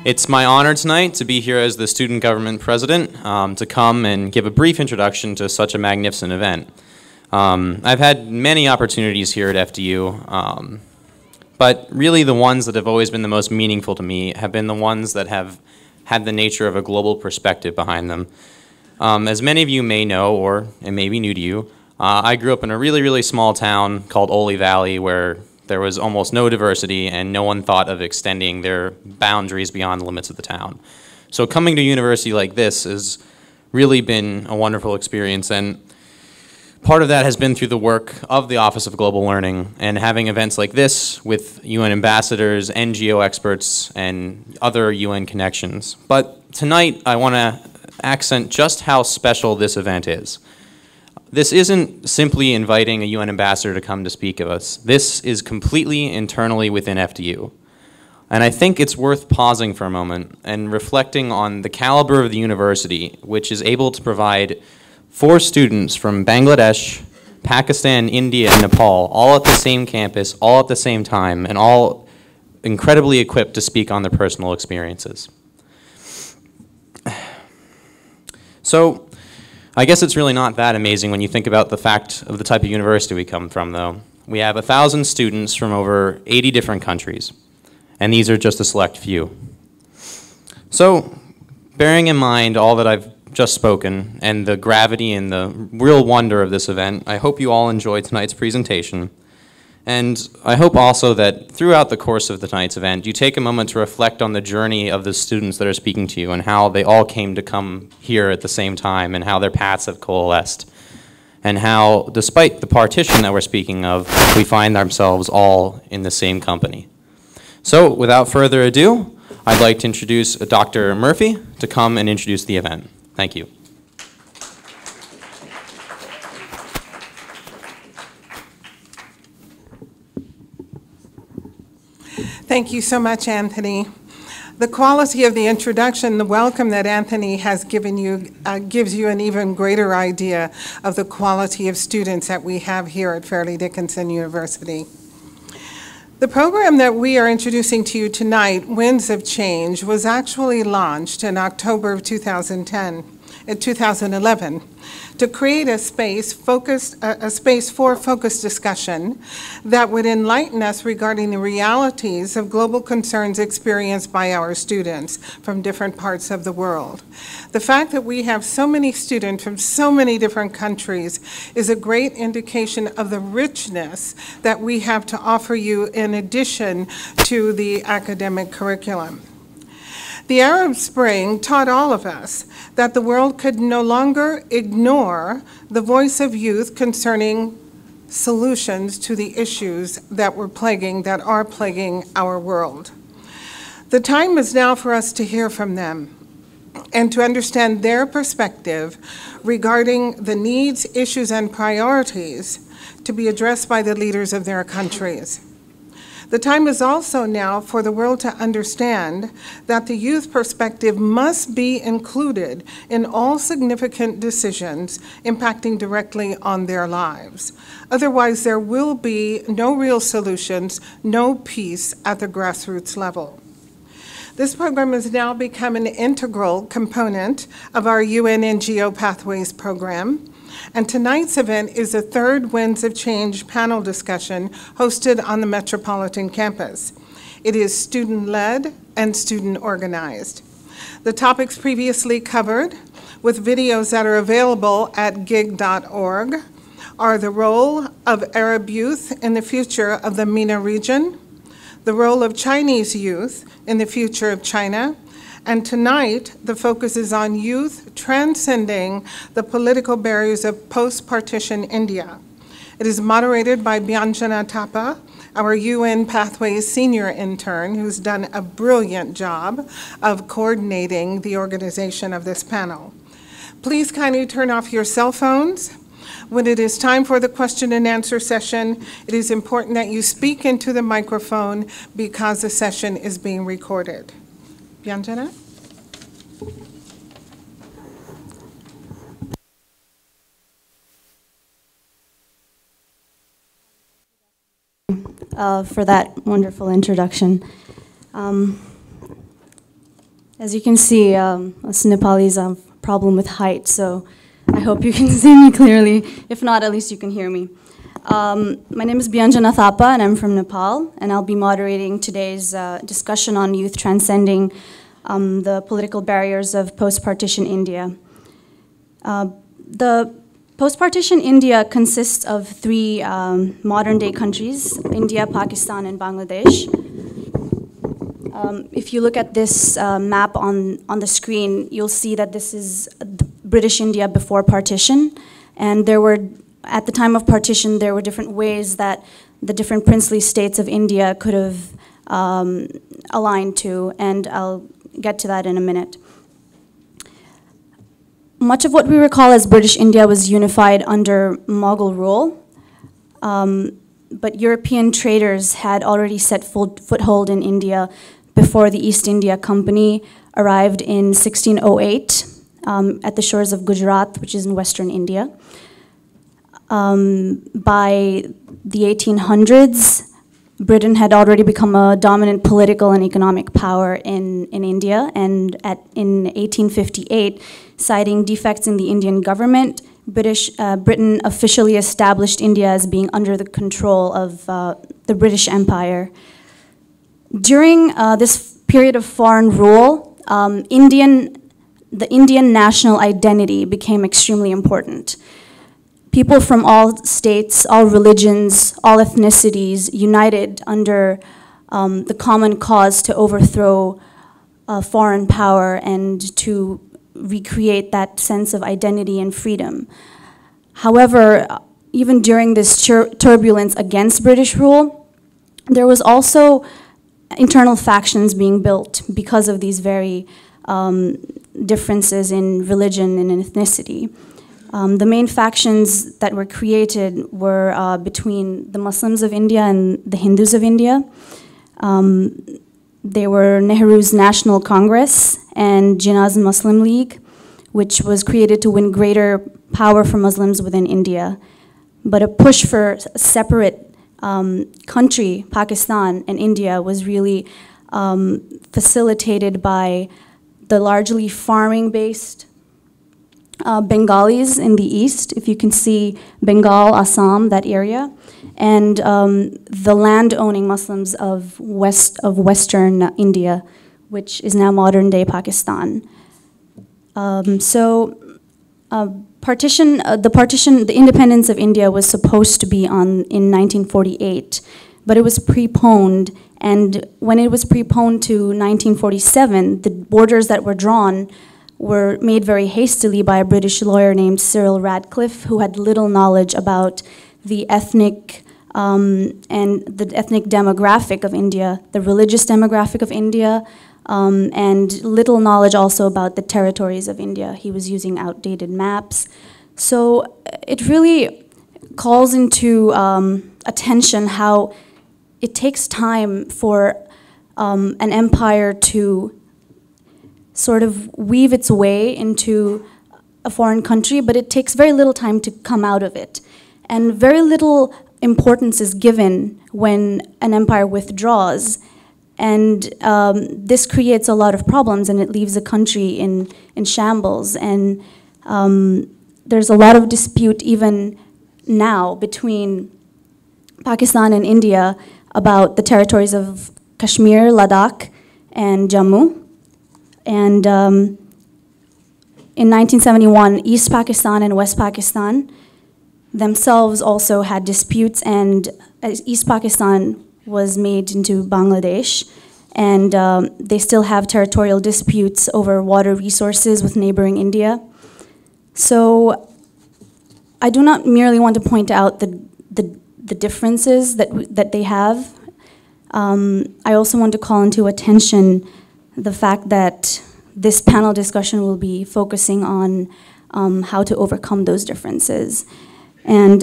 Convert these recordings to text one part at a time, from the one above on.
It's my honor tonight to be here as the student government president, to come and give a brief introduction to such a magnificent event. I've had many opportunities here at FDU, but really the ones that have always been the most meaningful to me have been the ones that have had the nature of a global perspective behind them. As many of you may know, or it may be new to you, I grew up in a really, really small town called Ole Valley where there was almost no diversity and no one thought of extending their boundaries beyond the limits of the town. So coming to a university like this has really been a wonderful experience, and part of that has been through the work of the Office of Global Learning and having events like this with UN ambassadors, NGO experts, and other UN connections. But tonight I want to accent just how special this event is. This isn't simply inviting a UN ambassador to come to speak of us. This is completely internally within FDU. And I think it's worth pausing for a moment and reflecting on the caliber of the university, which is able to provide 4 students from Bangladesh, Pakistan, India, and Nepal, all at the same campus, all at the same time, and all incredibly equipped to speak on their personal experiences. So, I guess it's really not that amazing when you think about the fact of the type of university we come from, though. We have 1,000 students from over 80 different countries, and these are just a select few. So, bearing in mind all that I've just spoken and the gravity and the real wonder of this event, I hope you all enjoyed tonight's presentation. And I hope also that throughout the course of tonight's event, you take a moment to reflect on the journey of the students that are speaking to you and how they all came to come here at the same time and how their paths have coalesced. And how, despite the partition that we're speaking of, we find ourselves all in the same company. So, without further ado, I'd like to introduce Dr. Murphy to come and introduce the event. Thank you. Thank you so much, Anthony. The quality of the introduction, the welcome that Anthony has given you, gives you an even greater idea of the quality of students that we have here at Fairleigh Dickinson University. The program that we are introducing to you tonight, Winds of Change, was actually launched in October of 2011 to create a space for focused discussion that would enlighten us regarding the realities of global concerns experienced by our students from different parts of the world. The fact that we have so many students from so many different countries is a great indication of the richness that we have to offer you in addition to the academic curriculum. The Arab Spring taught all of us that the world could no longer ignore the voice of youth concerning solutions to the issues that are plaguing our world. The time is now for us to hear from them and to understand their perspective regarding the needs, issues, and priorities to be addressed by the leaders of their countries. The time is also now for the world to understand that the youth perspective must be included in all significant decisions impacting directly on their lives. Otherwise, there will be no real solutions, no peace at the grassroots level. This program has now become an integral component of our UN NGO Pathways program. And tonight's event is the 3rd Winds of Change panel discussion hosted on the Metropolitan campus. It is student-led and student-organized. The topics previously covered, with videos that are available at gig.org, are the role of Arab youth in the future of the MENA region, the role of Chinese youth in the future of China, and tonight, the focus is on youth transcending the political barriers of post-partition India. It is moderated by Byanjana Thapa, our UN Pathways senior intern, who's done a brilliant job of coordinating the organization of this panel. Please kindly turn off your cell phones. When it is time for the question and answer session, it is important that you speak into the microphone because the session is being recorded. Byanjana? For that wonderful introduction. As you can see, us Nepalis have a problem with height, so I hope you can see me clearly. If not, at least you can hear me. My name is Byanjana Thapa, and I'm from Nepal, and I'll be moderating today's discussion on youth transcending the political barriers of post-partition India. The post-partition India consists of three modern-day countries, India, Pakistan, and Bangladesh. If you look at this map on the screen, you'll see that this is British India before partition, and at the time of partition, there were different ways that the different princely states of India could have aligned to, and I'll get to that in a minute. Much of what we recall as British India was unified under Mughal rule, but European traders had already set foothold in India before the East India Company arrived in 1608 at the shores of Gujarat, which is in western India. By the 1800s, Britain had already become a dominant political and economic power in India, and in 1858, citing defects in the Indian government, Britain officially established India as being under the control of the British Empire. During this period of foreign rule, the Indian national identity became extremely important. People from all states, all religions, all ethnicities united under the common cause to overthrow foreign power and to recreate that sense of identity and freedom. However, even during this turbulence against British rule, there was also internal factions being built because of these very differences in religion and in ethnicity. The main factions that were created were between the Muslims of India and the Hindus of India. They were Nehru's National Congress and Jinnah's Muslim League, which was created to win greater power for Muslims within India. But a push for a separate country, Pakistan and India, was really facilitated by the largely farming-based Bengalis in the east, if you can see Bengal, Assam, that area, and the land-owning Muslims of western India, which is now modern-day Pakistan. The independence of India was supposed to be in 1948, but it was preponed, and when it was preponed to 1947, the borders that were drawn were made very hastily by a British lawyer named Cyril Radcliffe, who had little knowledge about the ethnic and the ethnic demographic of India, the religious demographic of India, and little knowledge also about the territories of India. He was using outdated maps. So it really calls into attention how it takes time for an empire to sort of weave its way into a foreign country, but it takes very little time to come out of it. And very little importance is given when an empire withdraws. And this creates a lot of problems, and it leaves a country in shambles. And there's a lot of dispute even now between Pakistan and India about the territories of Kashmir, Ladakh, and Jammu. And in 1971, East Pakistan and West Pakistan themselves also had disputes, and East Pakistan was made into Bangladesh, and they still have territorial disputes over water resources with neighboring India. So I do not merely want to point out the differences that they have. I also want to call into attention the fact that this panel discussion will be focusing on how to overcome those differences. And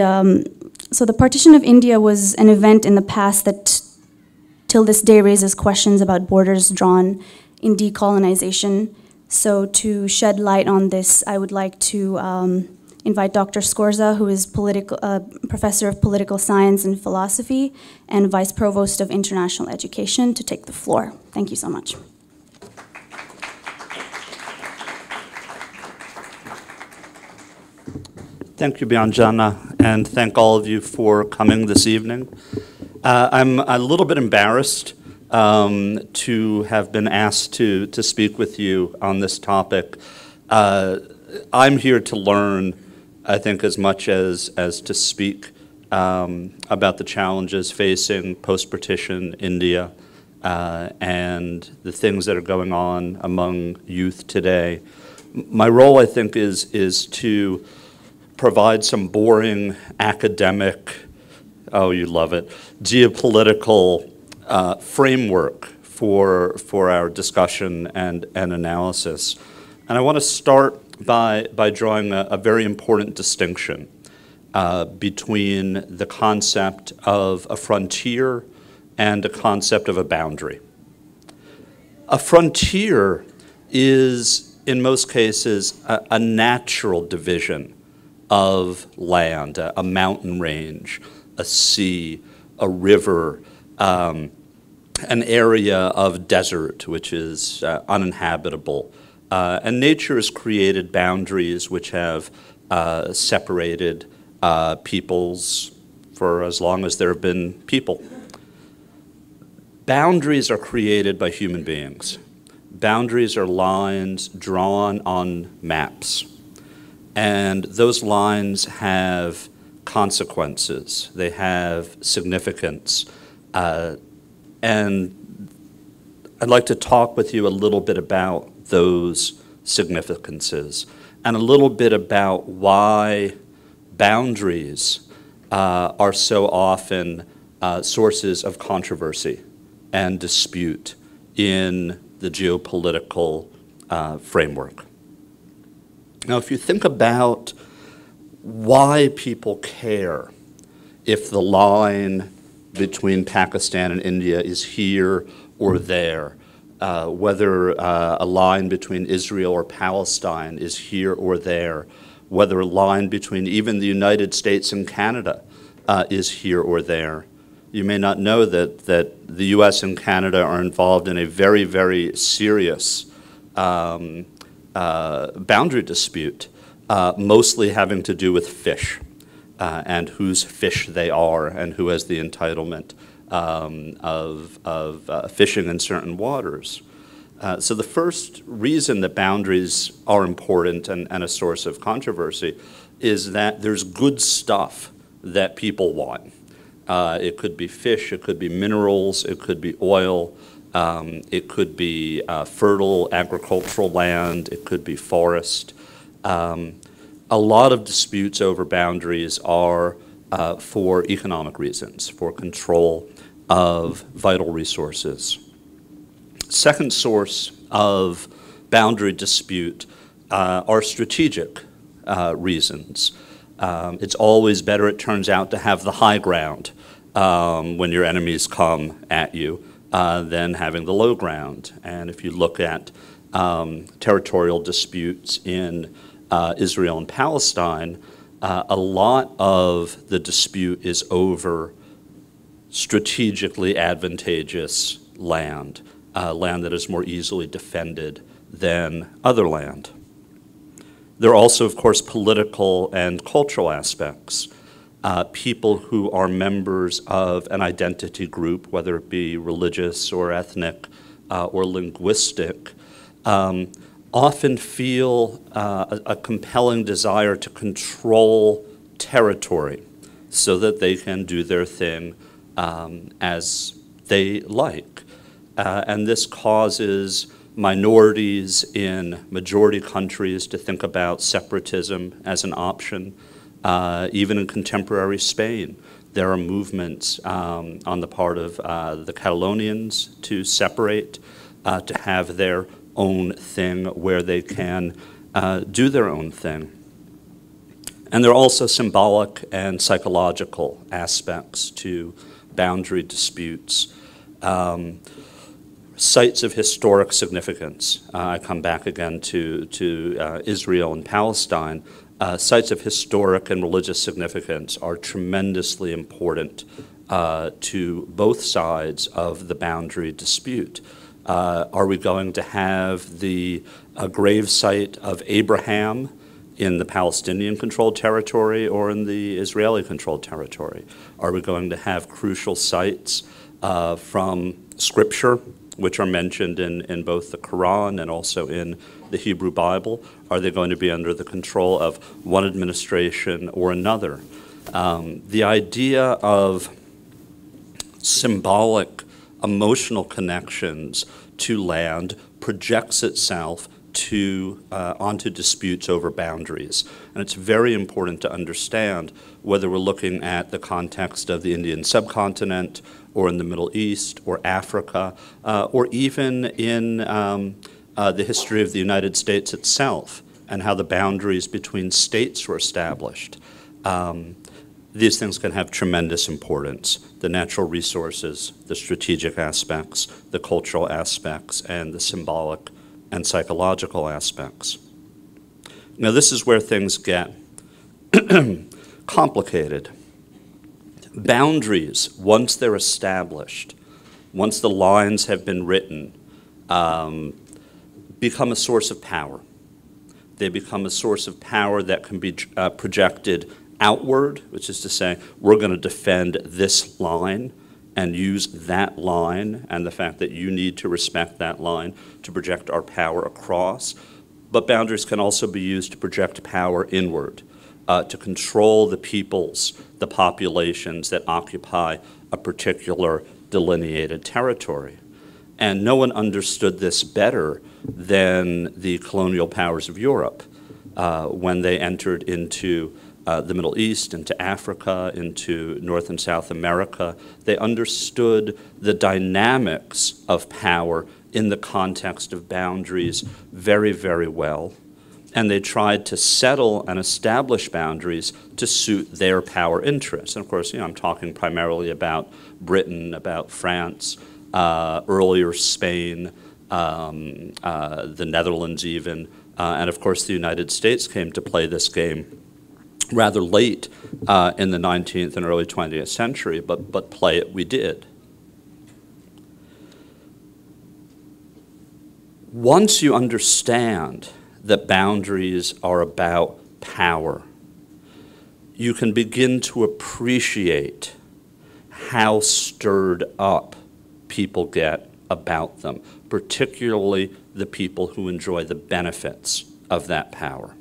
so the partition of India was an event in the past that till this day raises questions about borders drawn in decolonization. So to shed light on this, I would like to invite Dr. Scorza, who is professor of political science and philosophy and vice provost of international education, to take the floor. Thank you so much. Thank you, Bianjana, and thank all of you for coming this evening. I'm a little bit embarrassed to have been asked to speak with you on this topic. I'm here to learn, I think, as much as to speak about the challenges facing post-partition India and the things that are going on among youth today. My role, I think, is to provide some boring academic, oh, you love it, geopolitical framework for our discussion and analysis. And I want to start by drawing a very important distinction between the concept of a frontier and a concept of a boundary. A frontier is, in most cases, a natural division of land, a mountain range, a sea, a river, an area of desert which is uninhabitable. And nature has created boundaries which have separated peoples for as long as there have been people. Boundaries are created by human beings. Boundaries are lines drawn on maps. And those lines have consequences. They have significance. And I'd like to talk with you a little bit about those significances and a little bit about why boundaries are so often sources of controversy and dispute in the geopolitical framework. Now, if you think about why people care if the line between Pakistan and India is here or there, whether a line between Israel or Palestine is here or there, whether a line between even the United States and Canada is here or there. You may not know that the US and Canada are involved in a very, very serious boundary dispute, mostly having to do with fish and whose fish they are and who has the entitlement of fishing in certain waters. So the first reason that boundaries are important and a source of controversy is that there's good stuff that people want. It could be fish, it could be minerals, it could be oil, it could be fertile agricultural land, it could be forest. A lot of disputes over boundaries are for economic reasons, for control of vital resources. Second source of boundary dispute are strategic reasons. It's always better, it turns out, to have the high ground when your enemies come at you than having the low ground. And if you look at territorial disputes in Israel and Palestine, a lot of the dispute is over strategically advantageous land, land that is more easily defended than other land. There are also, of course, political and cultural aspects. People who are members of an identity group, whether it be religious or ethnic or linguistic, often feel a compelling desire to control territory so that they can do their thing as they like. And this causes minorities in majority countries to think about separatism as an option. Even in contemporary Spain, there are movements on the part of the Catalonians to separate, to have their own thing where they can do their own thing. And there are also symbolic and psychological aspects to boundary disputes. Sites of historic significance. I come back again to Israel and Palestine. Sites of historic and religious significance are tremendously important to both sides of the boundary dispute. Are we going to have the grave site of Abraham in the Palestinian-controlled territory or in the Israeli-controlled territory? Are we going to have crucial sites from Scripture, which are mentioned in both the Quran and also in the Hebrew Bible? Are they going to be under the control of one administration or another? The idea of symbolic, emotional connections to land projects itself onto disputes over boundaries. And it's very important to understand whether we're looking at the context of the Indian subcontinent or in the Middle East or Africa or even in the history of the United States itself and how the boundaries between states were established. These things can have tremendous importance: the natural resources, the strategic aspects, the cultural aspects, and the symbolic and psychological aspects. Now, this is where things get complicated. Boundaries, once they're established, once the lines have been written, become a source of power. They become a source of power that can be projected outward, which is to say, we're going to defend this line and use that line and the fact that you need to respect that line to project our power across. But boundaries can also be used to project power inward, to control the peoples, the populations that occupy a particular delineated territory. And no one understood this better than the colonial powers of Europe when they entered into the Middle East, into Africa, into North and South America. They understood the dynamics of power in the context of boundaries very, very well. And they tried to settle and establish boundaries to suit their power interests. And of course, I'm talking primarily about Britain, about France, earlier Spain, the Netherlands even, and of course the United States came to play this game rather late in the 19th and early 20th century, but play it we did. Once you understand that boundaries are about power, you can begin to appreciate how stirred up people get about them, particularly the people who enjoy the benefits of that power.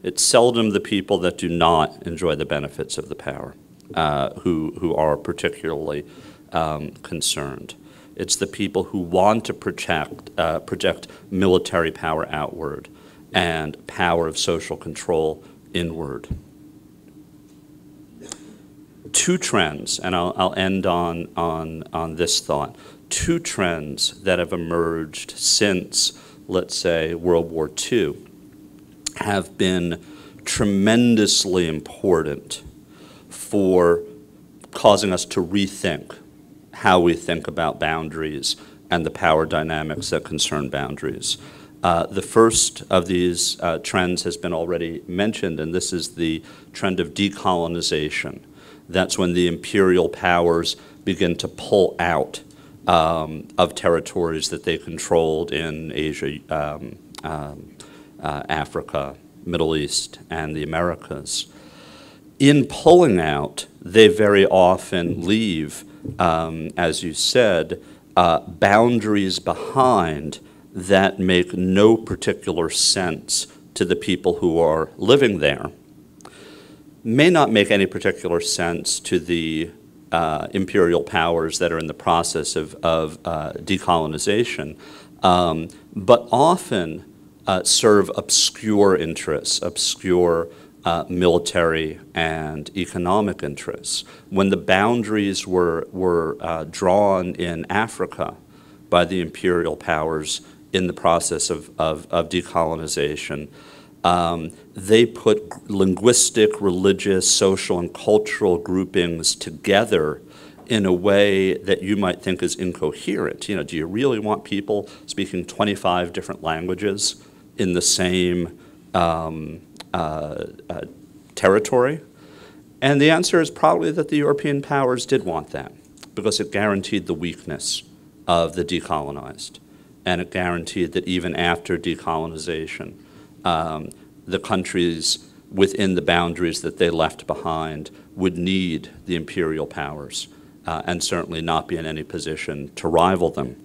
It's seldom the people that do not enjoy the benefits of the power who are particularly concerned. It's the people who want to project military power outward and power of social control inward. Two trends, and I'll end on this thought. Two trends that have emerged since, let's say, World War II have been tremendously important for causing us to rethink how we think about boundaries and the power dynamics that concern boundaries. The first of these trends has been already mentioned, and this is the trend of decolonization. That's when the imperial powers begin to pull out of territories that they controlled in Asia, Africa, Middle East, and the Americas. In pulling out, they very often leave, as you said, boundaries behind that make no particular sense to the people who are living there. May not make any particular sense to the imperial powers that are in the process of decolonization, but often serve obscure interests, obscure military and economic interests. When the boundaries were drawn in Africa by the imperial powers in the process of decolonization, they put linguistic, religious, social, and cultural groupings together in a way that you might think is incoherent. Do you really want people speaking 25 different languages in the same territory? And the answer is probably that the European powers did want that, because it guaranteed the weakness of the decolonized. And it guaranteed that even after decolonization, the countries within the boundaries that they left behind would need the imperial powers and certainly not be in any position to rival them.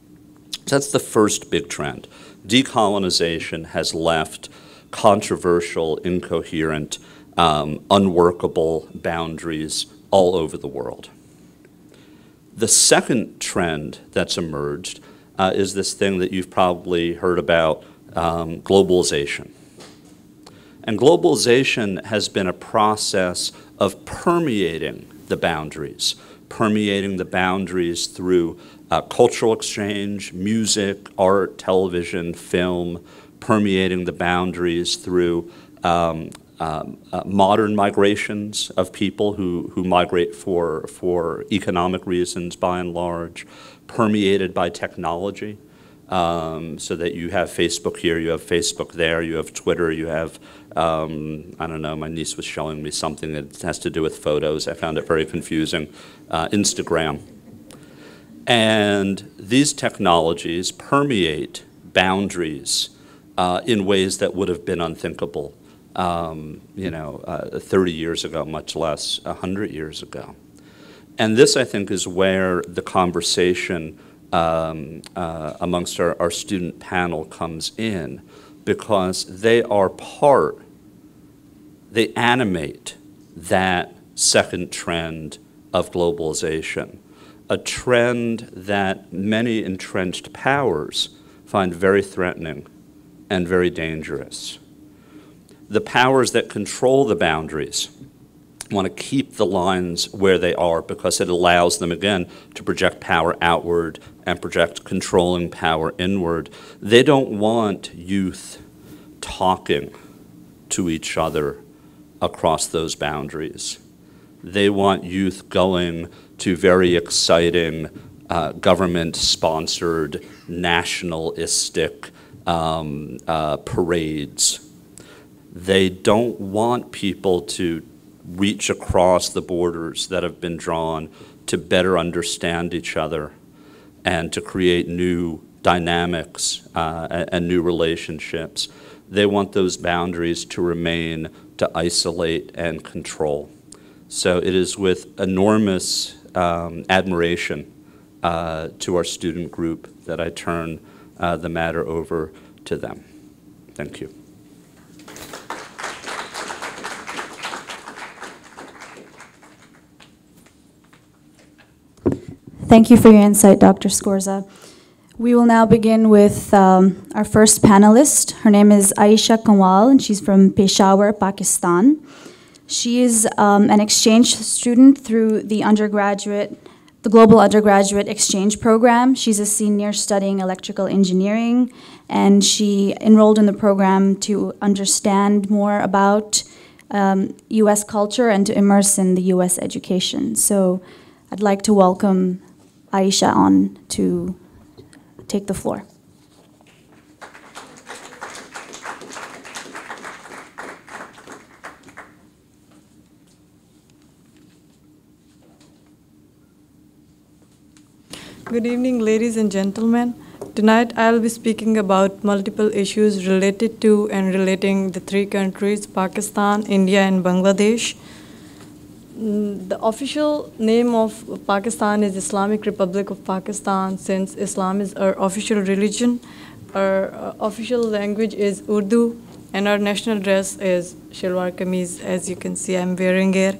So that's the first big trend. Decolonization has left controversial, incoherent, unworkable boundaries all over the world. The second trend that's emerged is this thing that you've probably heard about, globalization. And globalization has been a process of permeating the boundaries through cultural exchange, music, art, television, film, permeating the boundaries through modern migrations of people who migrate for economic reasons by and large, permeated by technology, so that you have Facebook here, you have Facebook there, you have Twitter, you have, I don't know, my niece was showing me something that has to do with photos. I found it very confusing. Instagram. And these technologies permeate boundaries in ways that would have been unthinkable 30 years ago, much less 100 years ago. And this, I think, is where the conversation amongst our student panel comes in, because they animate that second trend of globalization, a trend that many entrenched powers find very threatening and very dangerous. The powers that control the boundaries want to keep the lines where they are because it allows them, again, to project power outward and project controlling power inward. They don't want youth talking to each other across those boundaries. They want youth going to very exciting government-sponsored, nationalistic parades. They don't want people to reach across the borders that have been drawn to better understand each other and to create new dynamics and new relationships. They want those boundaries to remain, to isolate and control. So it is with enormous admiration to our student group that I turn the matter over to them. Thank you. Thank you for your insight, Dr. Scorza. We will now begin with our first panelist. Her name is Aisha Kanwal, and she's from Peshawar, Pakistan. She is an exchange student through the Global Undergraduate Exchange Program. She's a senior studying electrical engineering, and she enrolled in the program to understand more about U.S. culture and to immerse in the U.S. education. So I'd like to welcome Aisha on to take the floor. Good evening, ladies and gentlemen. Tonight I'll be speaking about multiple issues related to and relating the three countries, Pakistan, India, and Bangladesh. The official name of Pakistan is Islamic Republic of Pakistan, since Islam is our official religion. Our official language is Urdu, and our national dress is shalwar kameez, as you can see I'm wearing here.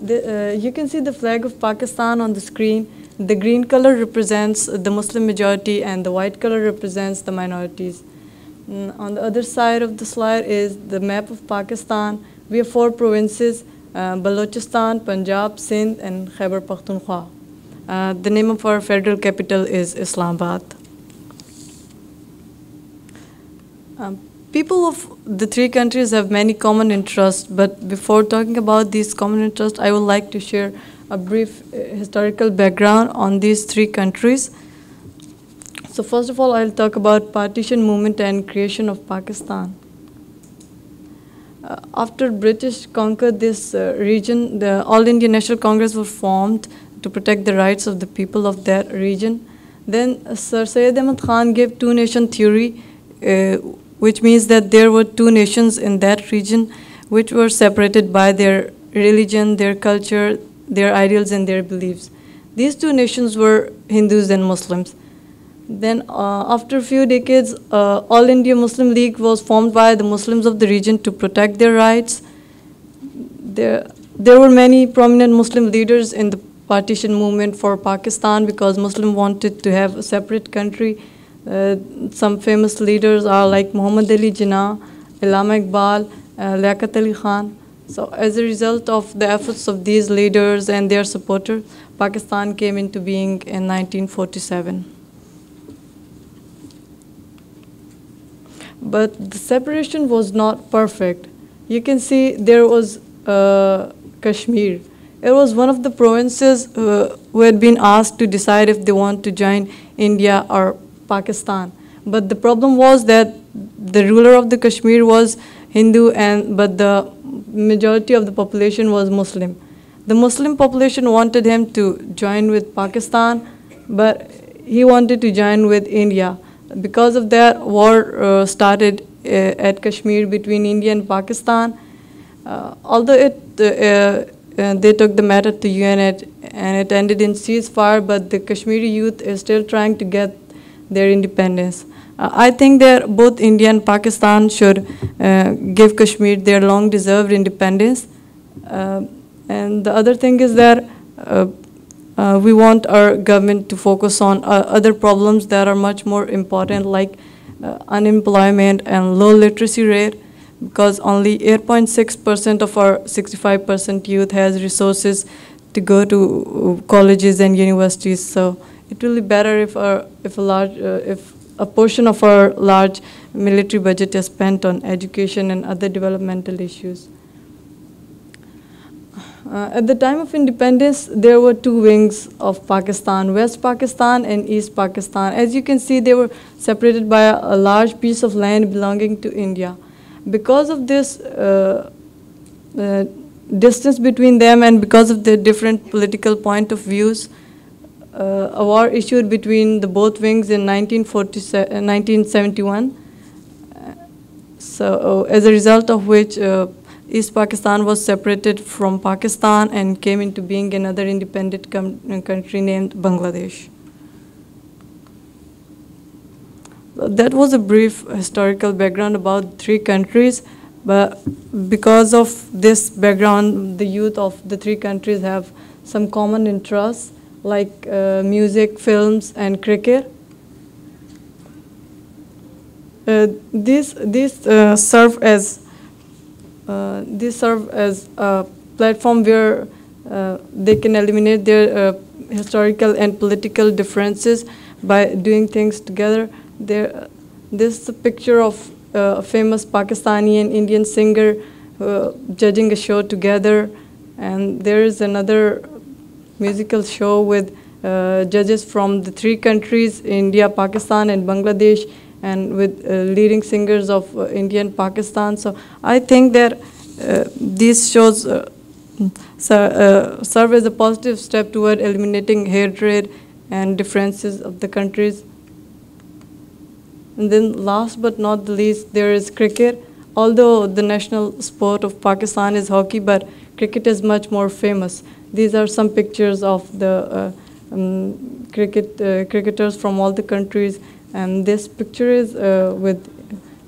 You can see the flag of Pakistan on the screen. The green color represents the Muslim majority and the white color represents the minorities. On the other side of the slide is the map of Pakistan. We have 4 provinces, Balochistan, Punjab, Sindh, and Khyber Pakhtunkhwa. The name of our federal capital is Islamabad. People of the three countries have many common interests, but before talking about these common interests, I would like to share a brief historical background on these three countries. So first of all, I'll talk about partition movement and creation of Pakistan. After British conquered this region, the All India National Congress was formed to protect the rights of the people of that region. Then Sir Syed Ahmad Khan gave two-nation theory, which means that there were two nations in that region which were separated by their religion, their culture, their ideals, and their beliefs. These two nations were Hindus and Muslims. Then after a few decades, All India Muslim League was formed by the Muslims of the region to protect their rights. There were many prominent Muslim leaders in the partition movement for Pakistan because Muslims wanted to have a separate country. Some famous leaders are like Muhammad Ali Jinnah, Allama Iqbal, Liaquat Ali Khan. So as a result of the efforts of these leaders and their supporters, Pakistan came into being in 1947. But the separation was not perfect. You can see there was Kashmir. It was one of the provinces who had been asked to decide if they want to join India or Pakistan. But the problem was that the ruler of the Kashmir was Hindu, but the majority of the population was Muslim. The Muslim population wanted him to join with Pakistan, but he wanted to join with India. Because of that, war started at Kashmir between India and Pakistan. Although they took the matter to UN and it ended in ceasefire, but the Kashmiri youth is still trying to get their independence. I think that both India and Pakistan should give Kashmir their long-deserved independence. And the other thing is that we want our government to focus on other problems that are much more important, like unemployment and low literacy rate, because only 8.6% of our 65% youth has resources to go to colleges and universities. So it will be better if a portion of our large military budget is spent on education and other developmental issues. At the time of independence, there were two wings of Pakistan, West Pakistan and East Pakistan. As you can see, they were separated by a large piece of land belonging to India. Because of this distance between them and because of the different political point of views, a war issued between the both wings in 1971. So as a result of which, East Pakistan was separated from Pakistan and came into being another independent country named Bangladesh. That was a brief historical background about three countries, but because of this background, the youth of the three countries have some common interests like music, films, and cricket. These serve as a platform where they can eliminate their historical and political differences by doing things together. This is a picture of a famous Pakistani and Indian singer judging a show together, and there is another musical show with judges from the three countries, India, Pakistan, and Bangladesh, and with leading singers of India and Pakistan. So I think that these shows serve as a positive step toward eliminating hatred and differences of the countries. And then last but not the least, there is cricket. Although the national sport of Pakistan is hockey, but cricket is much more famous. These are some pictures of the cricketers from all the countries. And this picture is with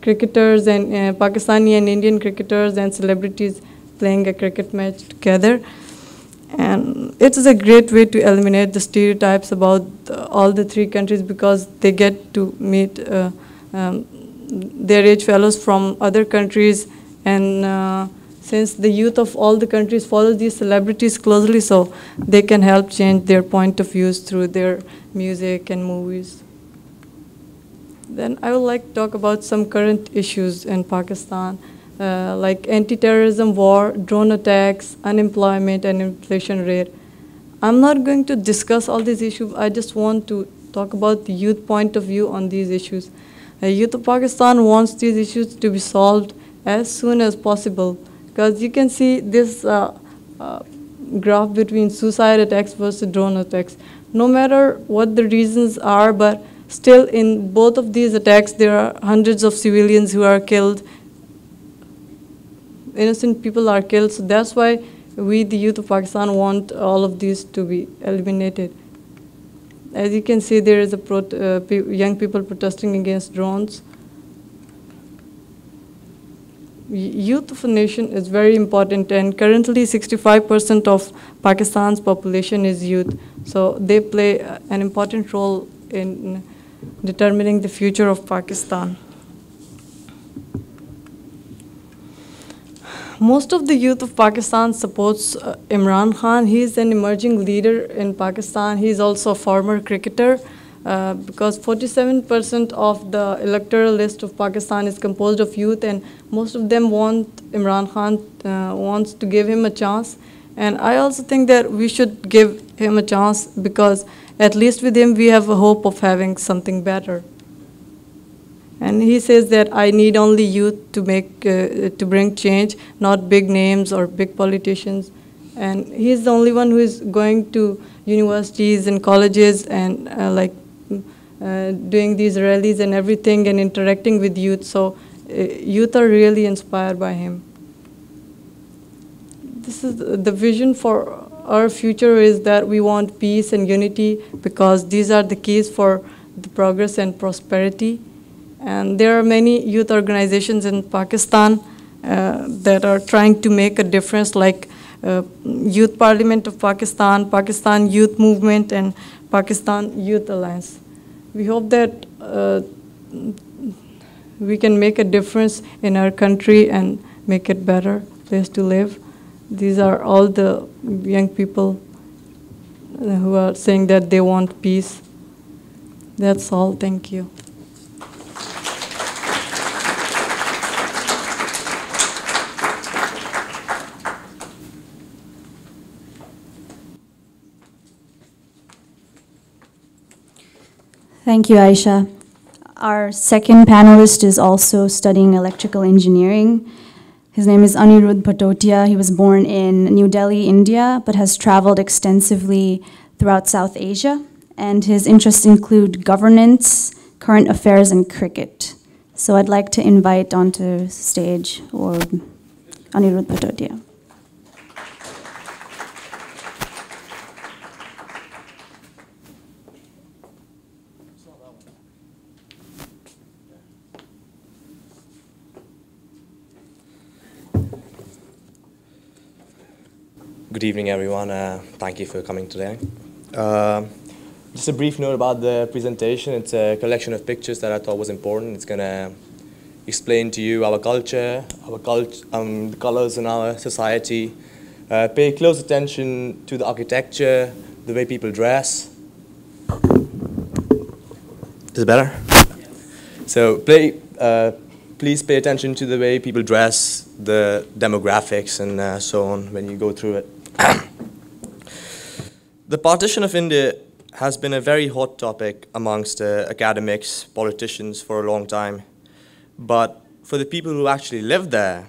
cricketers and Pakistani and Indian cricketers and celebrities playing a cricket match together. And it is a great way to eliminate the stereotypes about all the three countries, because they get to meet their age fellows from other countries. And since the youth of all the countries follow these celebrities closely, so they can help change their point of views through their music and movies. Then I would like to talk about some current issues in Pakistan, like anti-terrorism, war, drone attacks, unemployment, and inflation rate. I'm not going to discuss all these issues. I just want to talk about the youth point of view on these issues. The youth of Pakistan wants these issues to be solved as soon as possible, because you can see this graph between suicide attacks versus drone attacks. No matter what the reasons are, but Still, in both of these attacks, there are hundreds of civilians who are killed. Innocent people are killed, so that's why we, the youth of Pakistan, want all of these to be eliminated. As you can see, there is young people protesting against drones. Youth of a nation is very important, and currently 65% of Pakistan's population is youth. So they play an important role in determining the future of Pakistan. Most of the youth of Pakistan supports Imran Khan. He is an emerging leader in Pakistan. He is also a former cricketer because 47% of the electoral list of Pakistan is composed of youth, and most of them want Imran Khan, wants to give him a chance. And I also think that we should give him a chance because at least with him we have a hope of having something better. And he says that I need only youth to bring change, not big names or big politicians. And he's the only one who is going to universities and colleges and doing these rallies and everything and interacting with youth. So youth are really inspired by him. This is the vision for our future, is that we want peace and unity because these are the keys for the progress and prosperity. And there are many youth organizations in Pakistan that are trying to make a difference, like Youth Parliament of Pakistan, Pakistan Youth Movement, and Pakistan Youth Alliance. We hope that we can make a difference in our country and make it a better place to live. These are all the young people who are saying that they want peace. That's all. Thank you. Thank you, Aisha. Our second panelist is also studying electrical engineering. His name is Anirudh Patotia. He was born in New Delhi, India, but has traveled extensively throughout South Asia. And his interests include governance, current affairs, and cricket. So I'd like to invite onto stage Anirudh Patotia. Good evening, everyone. Thank you for coming today. Just a brief note about the presentation. It's a collection of pictures that I thought was important. It's going to explain to you our culture, the colors in our society. Pay close attention to the architecture, the way people dress. Is it better? So please pay attention to the way people dress, the demographics, and so on when you go through it. The partition of India has been a very hot topic amongst academics, politicians for a long time. But for the people who actually live there,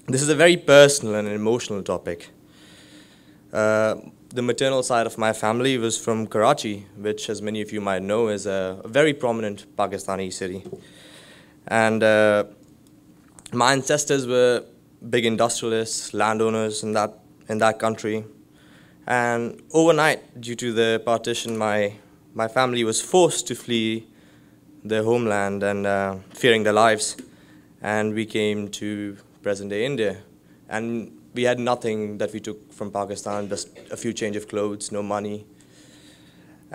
this is a very personal and emotional topic. The maternal side of my family was from Karachi, which, as many of you might know, is a very prominent Pakistani city. And my ancestors were big industrialists, landowners in that country. And overnight, due to the partition, my family was forced to flee their homeland and fearing their lives. And we came to present-day India. And we had nothing that we took from Pakistan, just a few change of clothes, no money.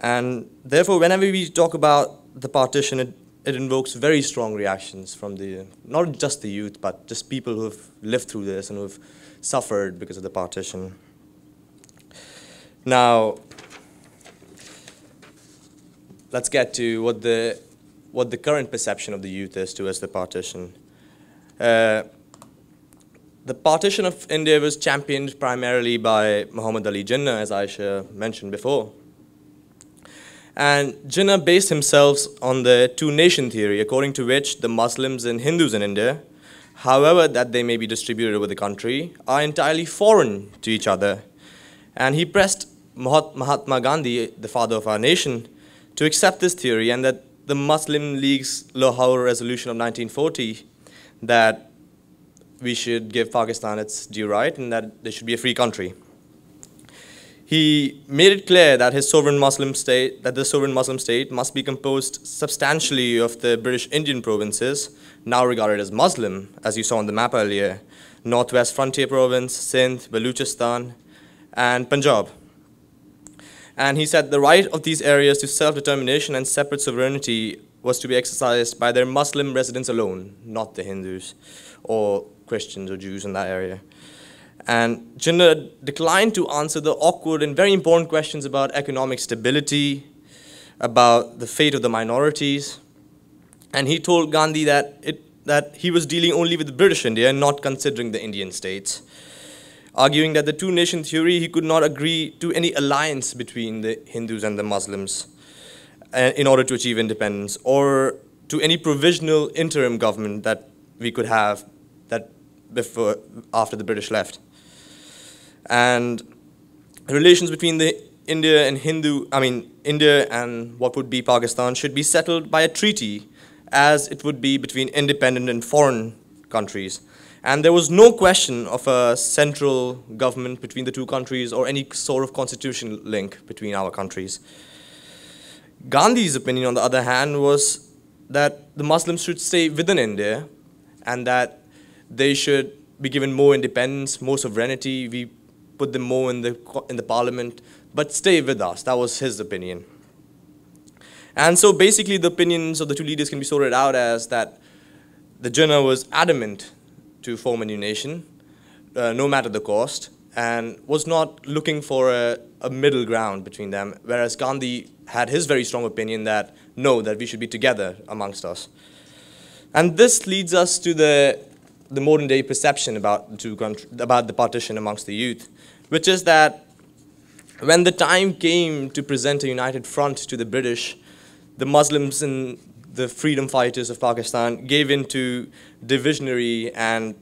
And therefore, whenever we talk about the partition, it invokes very strong reactions from not just the youth, but just people who have lived through this and who have suffered because of the partition. Now, let's get to what the current perception of the youth is towards the partition. The partition of India was championed primarily by Muhammad Ali Jinnah, as Aisha mentioned before. And Jinnah based himself on the two-nation theory, according to which the Muslims and Hindus in India, however that they may be distributed over the country, are entirely foreign to each other. And he pressed Mahatma Gandhi, the father of our nation, to accept this theory and that the Muslim League's Lahore Resolution of 1940 that we should give Pakistan its due right and that there should be a free country. He made it clear that the sovereign Muslim state must be composed substantially of the British Indian provinces, now regarded as Muslim, as you saw on the map earlier, Northwest Frontier Province, Sindh, Baluchistan, and Punjab. And he said the right of these areas to self-determination and separate sovereignty was to be exercised by their Muslim residents alone, not the Hindus or Christians or Jews in that area. And Jinnah declined to answer the awkward and very important questions about economic stability, about the fate of the minorities. And he told Gandhi that he was dealing only with British India and not considering the Indian states, arguing that the two-nation theory, he could not agree to any alliance between the Hindus and the Muslims in order to achieve independence, or to any provisional interim government that we could have after the British left. And relations between India and what would be Pakistan should be settled by a treaty, as it would be between independent and foreign countries. And there was no question of a central government between the two countries or any sort of constitutional link between our countries. Gandhi's opinion, on the other hand, was that the Muslims should stay within India and that they should be given more independence, more sovereignty. We put them more in the parliament, but stay with us. That was his opinion. And so basically the opinions of the two leaders can be sorted out as that the Jinnah was adamant to form a new nation, no matter the cost, and was not looking for a middle ground between them, whereas Gandhi had his very strong opinion that no, that we should be together amongst us. And this leads us to the modern day perception about the partition amongst the youth, which is that when the time came to present a united front to the British, the Muslims and the freedom fighters of Pakistan gave in to divisionary and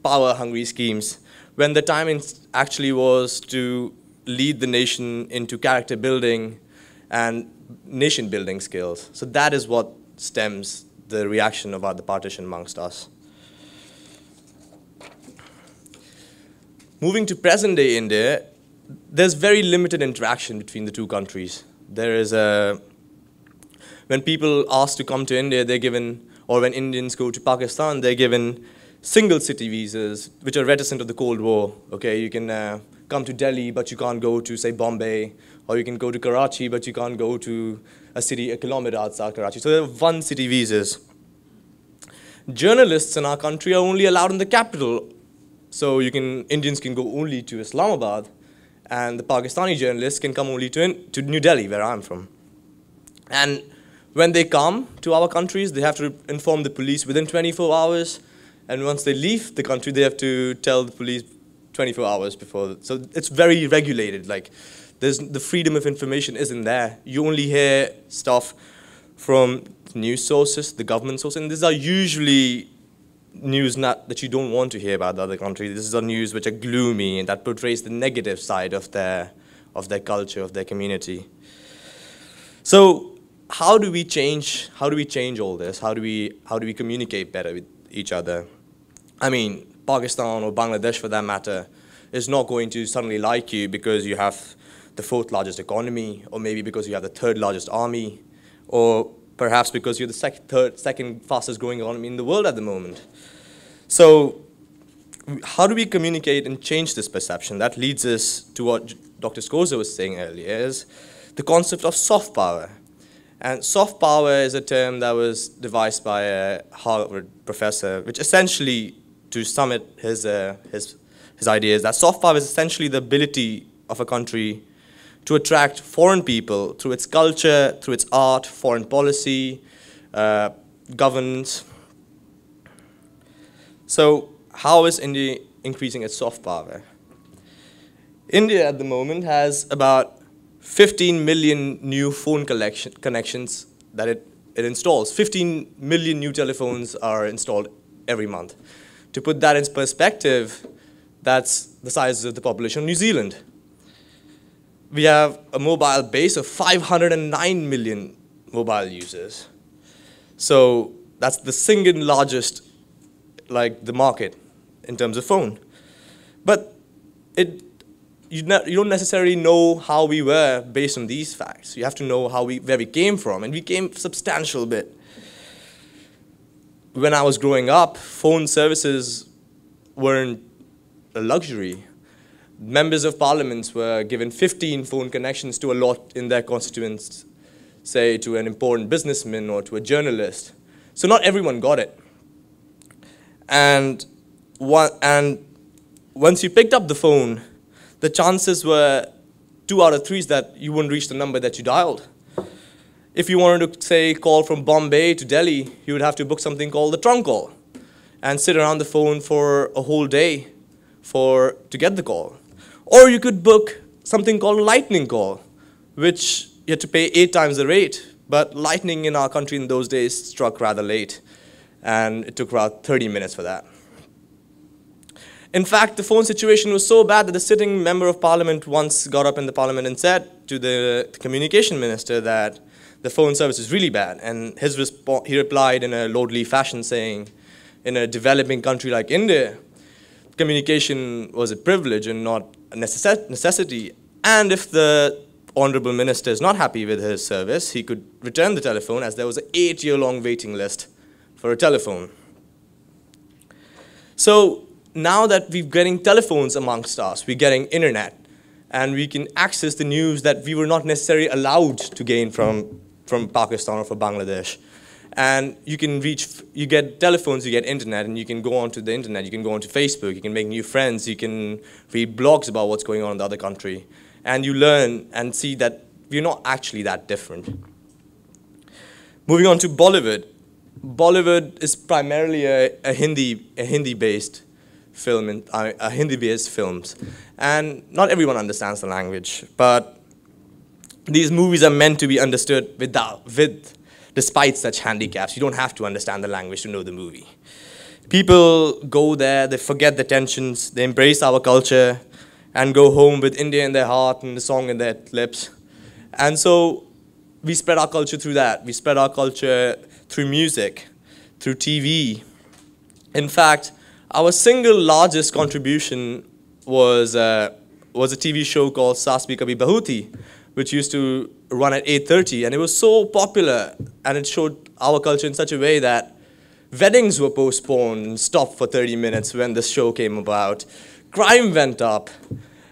power-hungry schemes, when the time actually was to lead the nation into character building and nation building skills. So that is what stems the reaction about the partition amongst us. Moving to present-day India, there's very limited interaction between the two countries. There is when people ask to come to India, they're given, or when Indians go to Pakistan, they're given single city visas, which are reticent of the Cold War. Okay, you can come to Delhi, but you can't go to, say, Bombay, or you can go to Karachi, but you can't go to a city a kilometer outside Karachi. So there are one city visas. Journalists in our country are only allowed in the capital. So Indians can go only to Islamabad, and the Pakistani journalists can come only to New Delhi, where I'm from. And when they come to our countries, they have to inform the police within 24 hours. And once they leave the country, they have to tell the police 24 hours before. So it's very regulated. Like, the freedom of information isn't there. You only hear stuff from news sources, the government sources, and these are usually news that you don't want to hear about the other country. This is a news which are gloomy and that portrays the negative side of their culture, of their community. So how do we change all this? How do we communicate better with each other? I mean, Pakistan or Bangladesh, for that matter, is not going to suddenly like you because you have the 4th largest economy, or maybe because you have the 3rd largest army, or perhaps because you're the second fastest growing economy in the world at the moment. So how do we communicate and change this perception? That leads us to what Dr. Scorza was saying earlier, is the concept of soft power. And soft power is a term that was devised by a Harvard professor, which essentially, to sum it, his idea is that soft power is essentially the ability of a country to attract foreign people through its culture, through its art, foreign policy, governance. So how is India increasing its soft power? India at the moment has about 15 million new phone connections that it installs. 15 million new telephones are installed every month. To put that in perspective, that's the size of the population of New Zealand. We have a mobile base of 509 million mobile users. So that's the single largest, like, the market in terms of phone. But you don't necessarily know how we were based on these facts. You have to know where we came from, and we came substantial bit. When I was growing up, phone services weren't a luxury. Members of parliaments were given 15 phone connections to a lot in their constituents, say to an important businessman or to a journalist. So not everyone got it. And once you picked up the phone, the chances were 2 out of 3 that you wouldn't reach the number that you dialed. If you wanted to, say, call from Bombay to Delhi, you would have to book something called the trunk call and sit around the phone for a whole day to get the call. Or you could book something called a lightning call, which you had to pay 8 times the rate. But lightning in our country in those days struck rather late, and it took about 30 minutes for that. In fact, the phone situation was so bad that the sitting member of parliament once got up in the parliament and said to the communication minister that the phone service is really bad. And he replied in a lordly fashion saying, in a developing country like India, communication was a privilege and not a necessity. And if the honorable minister is not happy with his service, he could return the telephone, as there was an 8-year-long waiting list for a telephone. So now that we're getting telephones amongst us, we're getting internet, and we can access the news that we were not necessarily allowed to gain from Pakistan or from Bangladesh. And you get telephones, you get internet, and you can go onto the internet, you can go onto Facebook, you can make new friends, you can read blogs about what's going on in the other country. And you learn and see that we're not actually that different. Moving on to Bollywood. Bollywood is primarily a Hindi-based film, Hindi-based films. And not everyone understands the language, but these movies are meant to be understood despite such handicaps. You don't have to understand the language to know the movie. People go there, they forget the tensions, they embrace our culture, and go home with India in their heart and the song in their lips. And so we spread our culture through that. We spread our culture through music, through TV. In fact, our single largest contribution was a TV show called Saas Bhi Kabhi Bahu Thi, which used to run at 8:30, and it was so popular, and it showed our culture in such a way that weddings were postponed and stopped for 30 minutes when this show came about. Crime went up,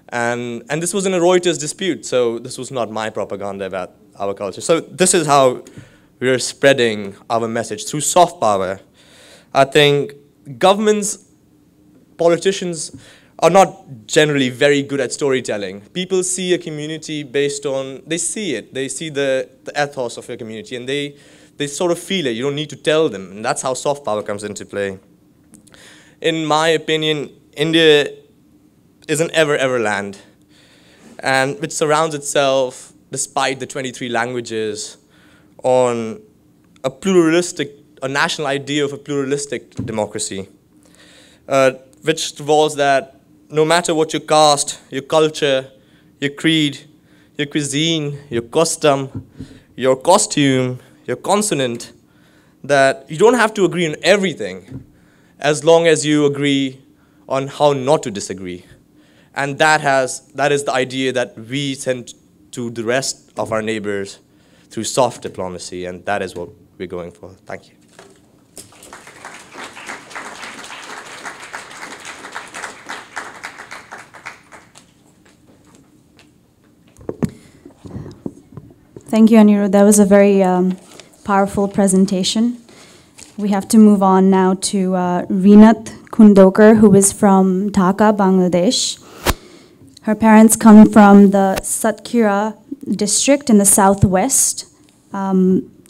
and this was in a Reuters dispute, so this was not my propaganda about our culture. So this is how we are spreading our message, through soft power. I think governments, politicians are not generally very good at storytelling. People see a community based on, they see it, they see the ethos of a community, and they sort of feel it. You don't need to tell them, and that's how soft power comes into play. In my opinion, India is an ever land, and which surrounds itself, despite the 23 languages, on a national idea of a pluralistic democracy, which revolves that no matter what your caste, your culture, your creed, your cuisine, your custom, your costume, your consonant, that you don't have to agree on everything as long as you agree on how not to disagree. And that is the idea that we send to the rest of our neighbors through soft diplomacy, and that is what we're going for. Thank you. Thank you, Anirudh. That was a very powerful presentation. We have to move on now to Reenat Khundokar, who is from Dhaka, Bangladesh. Her parents come from the Satkhira district in the southwest.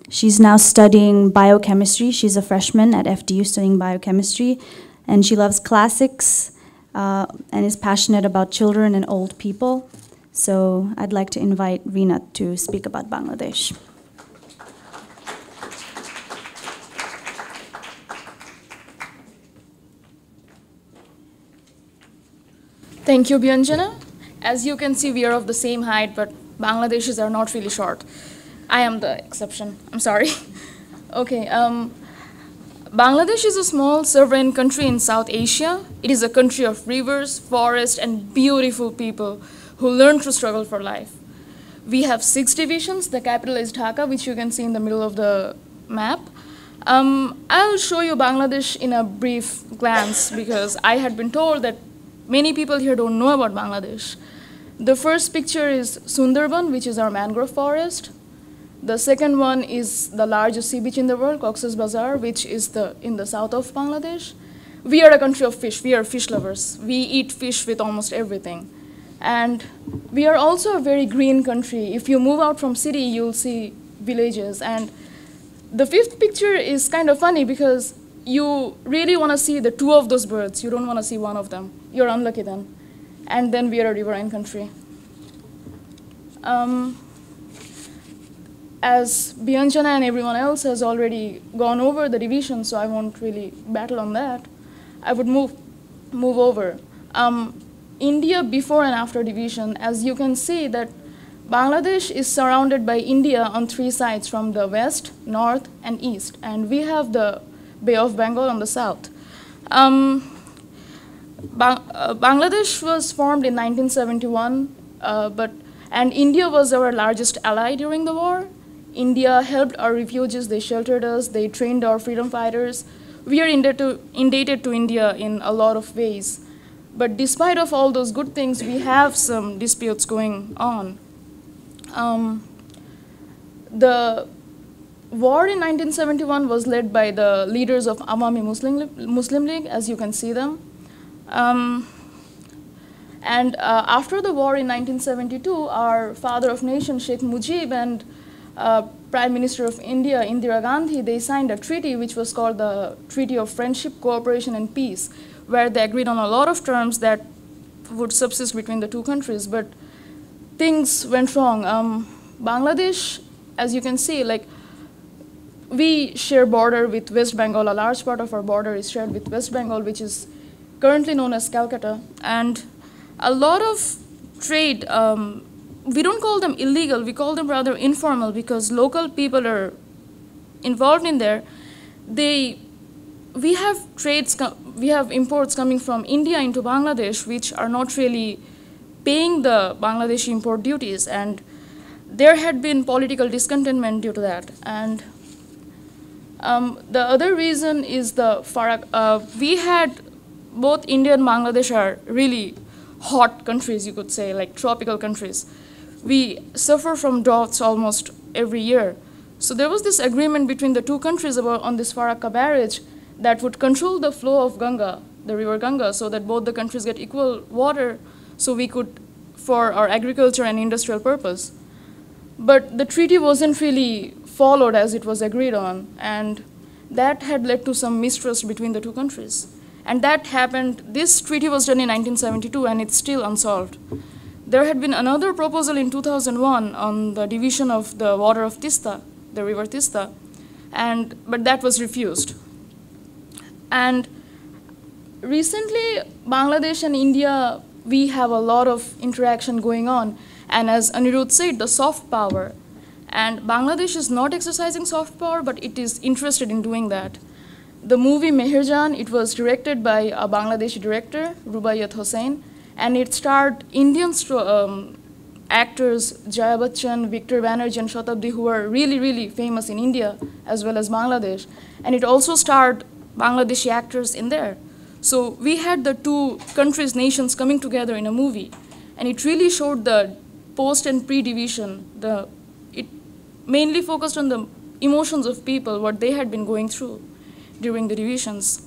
She's now studying biochemistry. She's a freshman at FDU studying biochemistry, and she loves classics and is passionate about children and old people. So I'd like to invite Reenat to speak about Bangladesh. Thank you, Byanjana. As you can see, we are of the same height, but Bangladeshis are not really short. I am the exception. I'm sorry. Okay. Bangladesh is a small sovereign country in South Asia. It is a country of rivers, forests, and beautiful people who learn to struggle for life. We have 6 divisions. The capital is Dhaka, which you can see in the middle of the map. I'll show you Bangladesh in a brief glance because I had been told that many people here don't know about Bangladesh. The first picture is Sundarban, which is our mangrove forest. The second one is the largest sea beach in the world, Cox's Bazar, which is in the south of Bangladesh. We are a country of fish. We are fish lovers. We eat fish with almost everything. And we are also a very green country. If you move out from city, you'll see villages. And the 5th picture is kind of funny because you really want to see the 2 of those birds. You don't want to see one of them. You're unlucky then. And then we are a riverine country. As Bianchana and everyone else has already gone over the division, so I won't really battle on that. I would move over. India before and after division, as you can see that Bangladesh is surrounded by India on 3 sides from the west, north, and east. And we have the Bay of Bengal on the south. Bangladesh was formed in 1971, and India was our largest ally during the war. India helped our refugees, they sheltered us, they trained our freedom fighters. We are indebted to India in a lot of ways. But despite of all those good things, we have some disputes going on. The war in 1971 was led by the leaders of Awami Muslim League, as you can see them. After the war in 1972, our father of nation, Sheikh Mujib, and Prime Minister of India, Indira Gandhi, they signed a treaty which was called the Treaty of Friendship, Cooperation, and Peace, where they agreed on a lot of terms that would subsist between the 2 countries. But things went wrong. Bangladesh, as you can see, we share border with West Bengal. A large part of our border is shared with West Bengal, which is currently known as Calcutta. And a lot of trade, we don't call them illegal, we call them rather informal because local people are involved in there. We have imports coming from India into Bangladesh which are not really paying the Bangladeshi import duties, and there had been political discontentment due to that. And the other reason is the Farak. We had both India and Bangladesh are really hot countries, you could say, like tropical countries. We suffer from droughts almost every year. So there was this agreement between the 2 countries on this Farakka barrage that would control the flow of Ganga, the river Ganga, so that both the countries get equal water so we could, for our agriculture and industrial purpose. But the treaty wasn't really followed as it was agreed on, and that had led to some mistrust between the 2 countries. And that happened, this treaty was done in 1972 and it's still unsolved. There had been another proposal in 2001 on the division of the water of Tista, the river Tista, but that was refused. And recently, Bangladesh and India, we have a lot of interaction going on. And as Anirudh said, the soft power. And Bangladesh is not exercising soft power, but it is interested in doing that. The movie Meherjan, it was directed by a Bangladeshi director, Rubaiyat Hossain, and it starred Indian actors, Jaya Bachchan, Victor Banerjee, and Shatabdi, who are really, really famous in India as well as Bangladesh. And it also starred Bangladeshi actors in there. So we had the 2 countries, nations coming together in a movie. And it really showed the post and pre-division. It mainly focused on the emotions of people, what they had been going through during the divisions.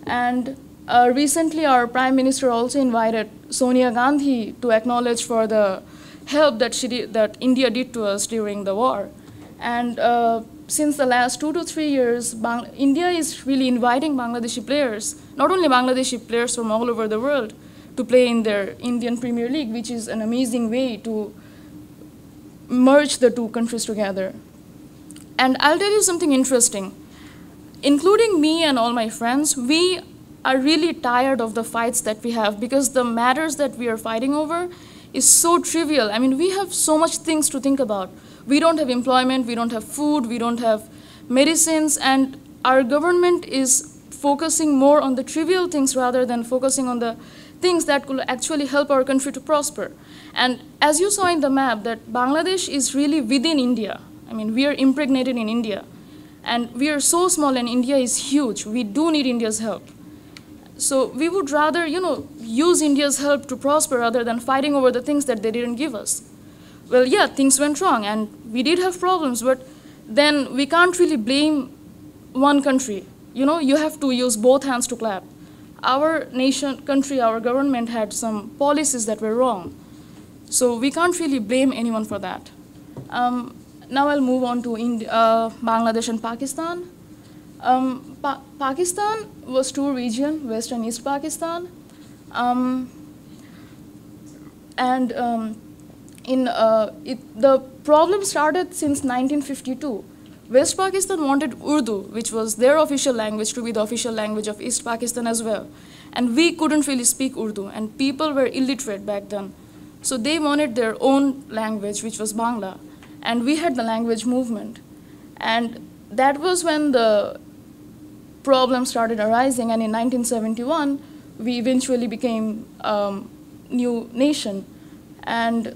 And recently our Prime Minister also invited Sonia Gandhi to acknowledge for the help that India did to us during the war. And since the last 2 to 3 years, India is really inviting Bangladeshi players, not only Bangladeshi players from all over the world, to play in their Indian Premier League, which is an amazing way to merge the 2 countries together. And I'll tell you something interesting. Including me and all my friends, we are really tired of the fights that we have because the matters that we are fighting over is so trivial. I mean, we have so much things to think about. We don't have employment, we don't have food, we don't have medicines, and our government is focusing more on the trivial things rather than focusing on the things that could actually help our country to prosper. And as you saw in the map, that Bangladesh is really within India. I mean, we are impregnated in India. And we are so small and India is huge. We do need India's help. So we would rather, use India's help to prosper rather than fighting over the things that they didn't give us. Well, yeah, things went wrong and we did have problems, but then we can't really blame one country. You have to use both hands to clap. Our country, our government had some policies that were wrong. So we can't really blame anyone for that. Now I'll move on to Bangladesh and Pakistan. Pakistan was two regions, West and East Pakistan. The problem started since 1952. West Pakistan wanted Urdu, which was their official language, to be the official language of East Pakistan as well. And we couldn't really speak Urdu, and people were illiterate back then. So they wanted their own language, which was Bangla. And we had the language movement. And that was when the problem started arising, and in 1971, we eventually became a new nation. And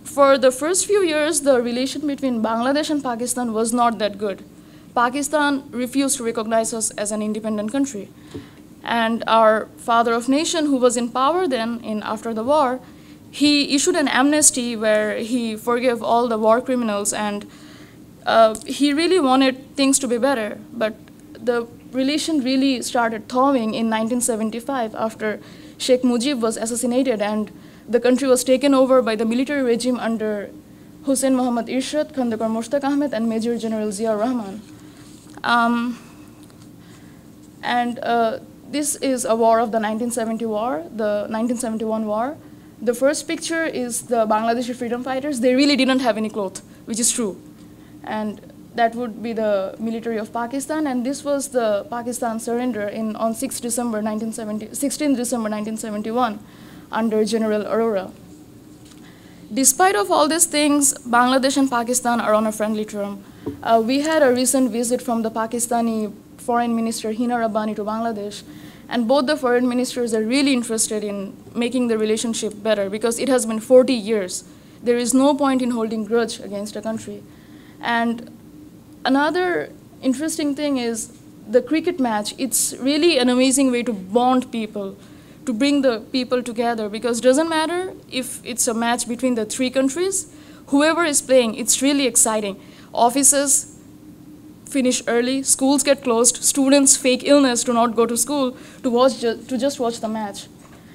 for the first few years, the relation between Bangladesh and Pakistan was not that good. Pakistan refused to recognize us as an independent country. And our father of nation, who was in power then, after the war, he issued an amnesty where he forgave all the war criminals, and he really wanted things to be better. But the relation really started thawing in 1975 after Sheikh Mujib was assassinated and the country was taken over by the military regime under Hussein Muhammad Irshad, Khandakar Mushtaq Ahmed, and Major General Zia Rahman. This is a war of the 1971 war. The first picture is the Bangladeshi freedom fighters. They really didn't have any clothes, which is true. And that would be the military of Pakistan. And this was the Pakistan surrender on 16 December 1971 under General Arora. Despite of all these things, Bangladesh and Pakistan are on a friendly term. We had a recent visit from the Pakistani Foreign Minister Hina Rabbani to Bangladesh. And both the foreign ministers are really interested in making the relationship better because it has been 40 years. There is no point in holding grudge against a country. And another interesting thing is the cricket match. It's really an amazing way to bond people, to bring the people together, because it doesn't matter if it's a match between the three countries, whoever is playing, it's really exciting. Offices finish early, schools get closed, students fake illness to not go to school to just watch the match.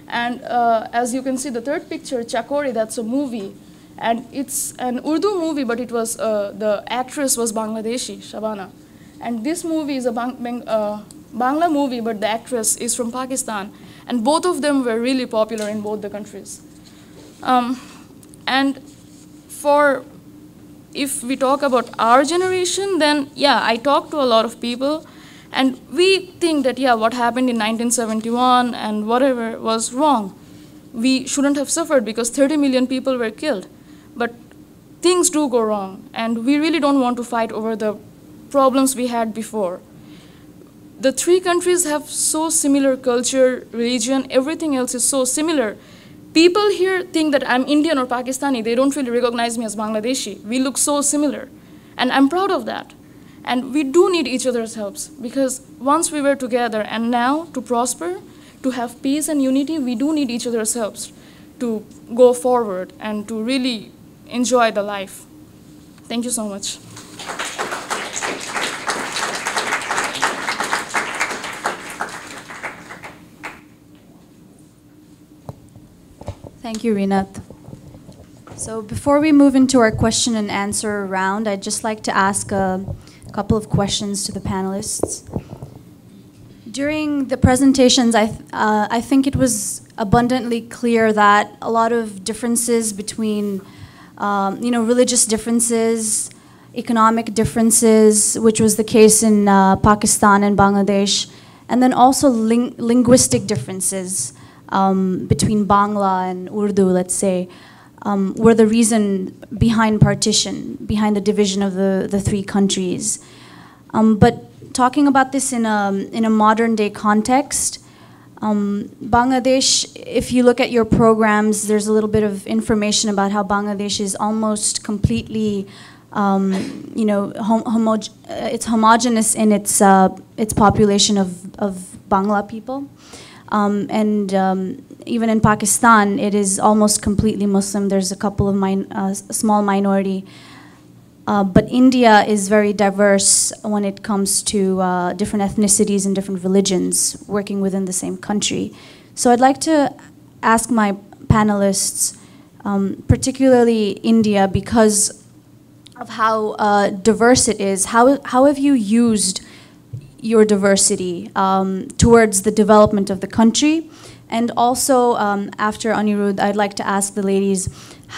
And as you can see, the third picture, Chakori, that's a movie. And it's an Urdu movie, but it was, the actress was Bangladeshi, Shabana. And this movie is a Bangla movie, but the actress is from Pakistan. And both of them were really popular in both the countries. If we talk about our generation, then yeah, I talk to a lot of people, and we think that, yeah, what happened in 1971 and whatever was wrong. We shouldn't have suffered because 30 million people were killed. But things do go wrong, and we really don't want to fight over the problems we had before. The three countries have so similar culture, religion, everything else is so similar. People here think that I'm Indian or Pakistani. They don't really recognize me as Bangladeshi. We look so similar. And I'm proud of that. And we do need each other's helps, because once we were together, and now to prosper, to have peace and unity, we do need each other's helps to go forward and to really enjoy the life. Thank you so much. Thank you, Rinat. So before we move into our question and answer round, I'd just like to ask a couple of questions to the panelists. During the presentations, I think it was abundantly clear that a lot of differences between, religious differences, economic differences, which was the case in Pakistan and Bangladesh, and then also linguistic differences. between Bangla and Urdu, let's say, were the reason behind partition, behind the division of the three countries. But talking about this in a modern day context, Bangladesh, if you look at your programs, there's a little bit of information about how Bangladesh is almost completely, it's homogeneous in its population of Bangla people. Even in Pakistan, it is almost completely Muslim. There's a couple of small minority. But India is very diverse when it comes to different ethnicities and different religions working within the same country. So I'd like to ask my panelists, particularly India, because of how diverse it is, how have you used your diversity towards the development of the country? And also, after Anirudh, I'd like to ask the ladies,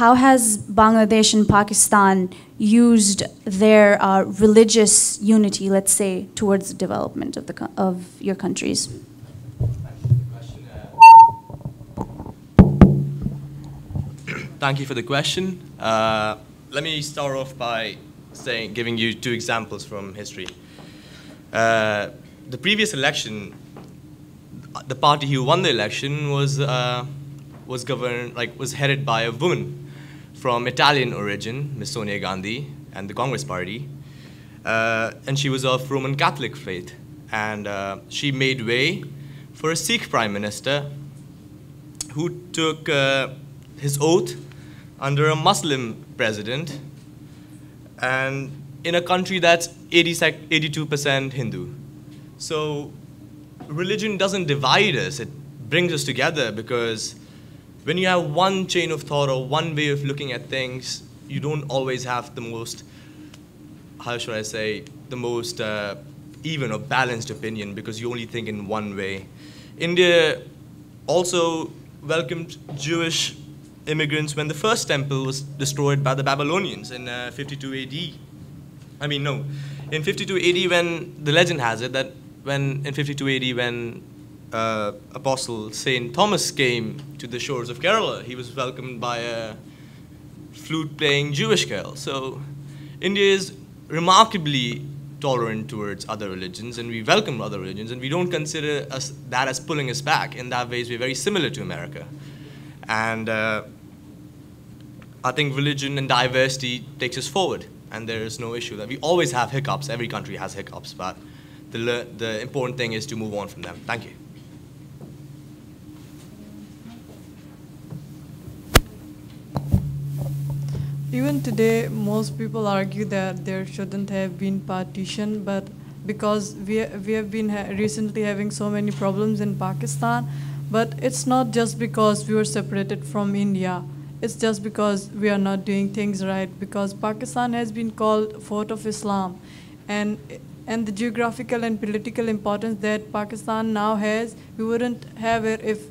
how has Bangladesh and Pakistan used their religious unity, let's say, towards the development of your countries? Thank you for the question. Let me start off by giving you two examples from history. The previous election, the party who won the election was headed by a woman from Italian origin, Ms. Sonia Gandhi, and the Congress Party, and she was of Roman Catholic faith, and she made way for a Sikh prime minister who took his oath under a Muslim president, and in a country that's 82% Hindu. So religion doesn't divide us, it brings us together, because when you have one chain of thought or one way of looking at things, you don't always have the most, how should I say, the most even or balanced opinion, because you only think in one way. India also welcomed Jewish immigrants when the first temple was destroyed by the Babylonians in 52 AD. I mean, no, in 52 AD, when the legend has it that in 52 AD, when Apostle Saint Thomas came to the shores of Kerala, he was welcomed by a flute-playing Jewish girl. So India is remarkably tolerant towards other religions, and we welcome other religions, and we don't consider that as pulling us back. In that ways, we're very similar to America. And I think religion and diversity takes us forward, and there is no issue that we always have hiccups. Every country has hiccups, but the important thing is to move on from them. Thank you. Even today, most people argue that there shouldn't have been partition, but because we have been recently having so many problems in Pakistan, but it's not just because we were separated from India. It's just because we are not doing things right, because Pakistan has been called Fort of Islam, and the geographical and political importance that Pakistan now has, we wouldn't have it if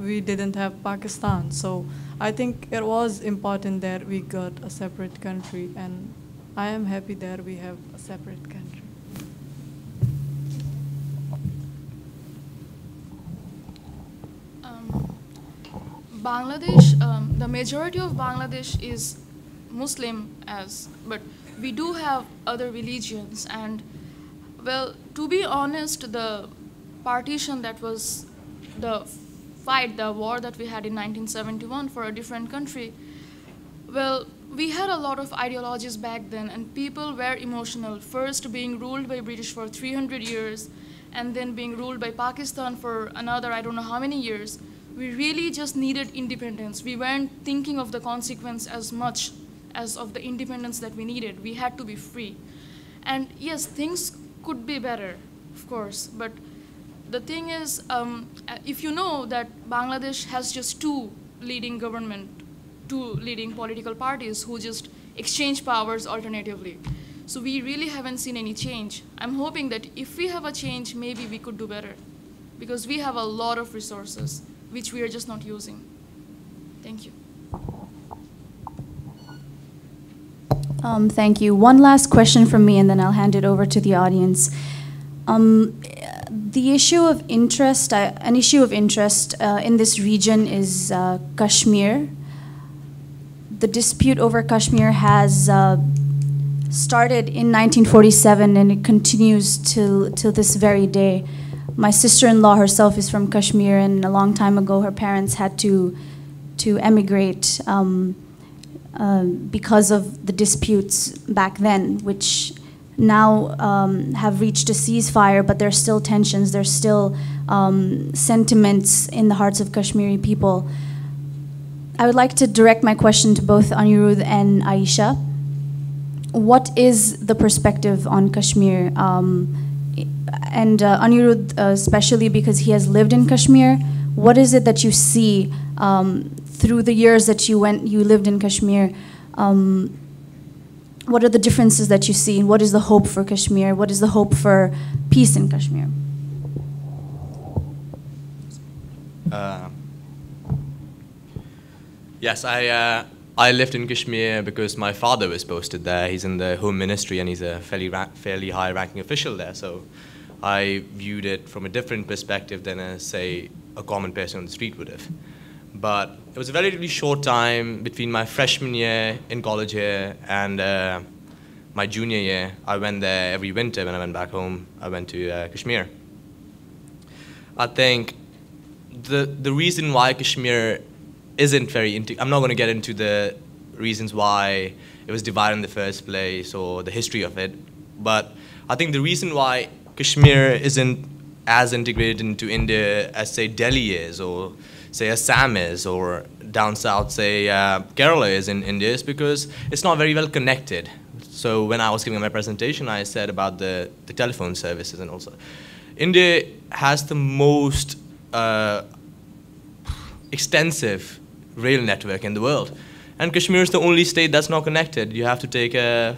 we didn't have Pakistan. So I think it was important that we got a separate country, and I am happy that we have a separate country. Bangladesh, the majority of Bangladesh is Muslim, but we do have other religions, and well, to be honest, the partition that was the war that we had in 1971 for a different country, well, we had a lot of ideologies back then, and people were emotional, first being ruled by British for 300 years, and then being ruled by Pakistan for another, I don't know how many years. We really just needed independence. We weren't thinking of the consequence as much as of the independence that we needed. We had to be free. And yes, things could be better, of course, but the thing is, if you know that Bangladesh has just two leading political parties who just exchange powers alternatively. So we really haven't seen any change. I'm hoping that if we have a change, maybe we could do better, because we have a lot of resources which we are just not using. Thank you. Thank you. One last question from me, and then I'll hand it over to the audience. The issue of interest, an issue of interest in this region is Kashmir. The dispute over Kashmir has started in 1947 and it continues till this very day. My sister-in-law herself is from Kashmir, and a long time ago her parents had to emigrate because of the disputes back then, which now have reached a ceasefire, but there's still tensions, there's still sentiments in the hearts of Kashmiri people. I would like to direct my question to both Anirudh and Aisha. What is the perspective on Kashmir? And Anirudh, especially because he has lived in Kashmir, what is it that you see through the years that you lived in Kashmir? What are the differences that you see? What is the hope for Kashmir? What is the hope for peace in Kashmir? Yes, I lived in Kashmir because my father was posted there. He's in the Home Ministry and he's a fairly high-ranking official there. So I viewed it from a different perspective than, say, a common person on the street would have. But it was a relatively short time between my freshman year in college here and my junior year. I went there every winter. When I went back home, I went to Kashmir. I think the reason why Kashmir isn't very I'm not going to get into the reasons why it was divided in the first place or the history of it, but I think the reason why Kashmir isn't as integrated into India as, say, Delhi is, or say Assam is, or down south, say Kerala is in India, is because it's not very well connected. So when I was giving my presentation, I said about the telephone services, and also India has the most extensive rail network in the world, and Kashmir is the only state that's not connected. You have to take a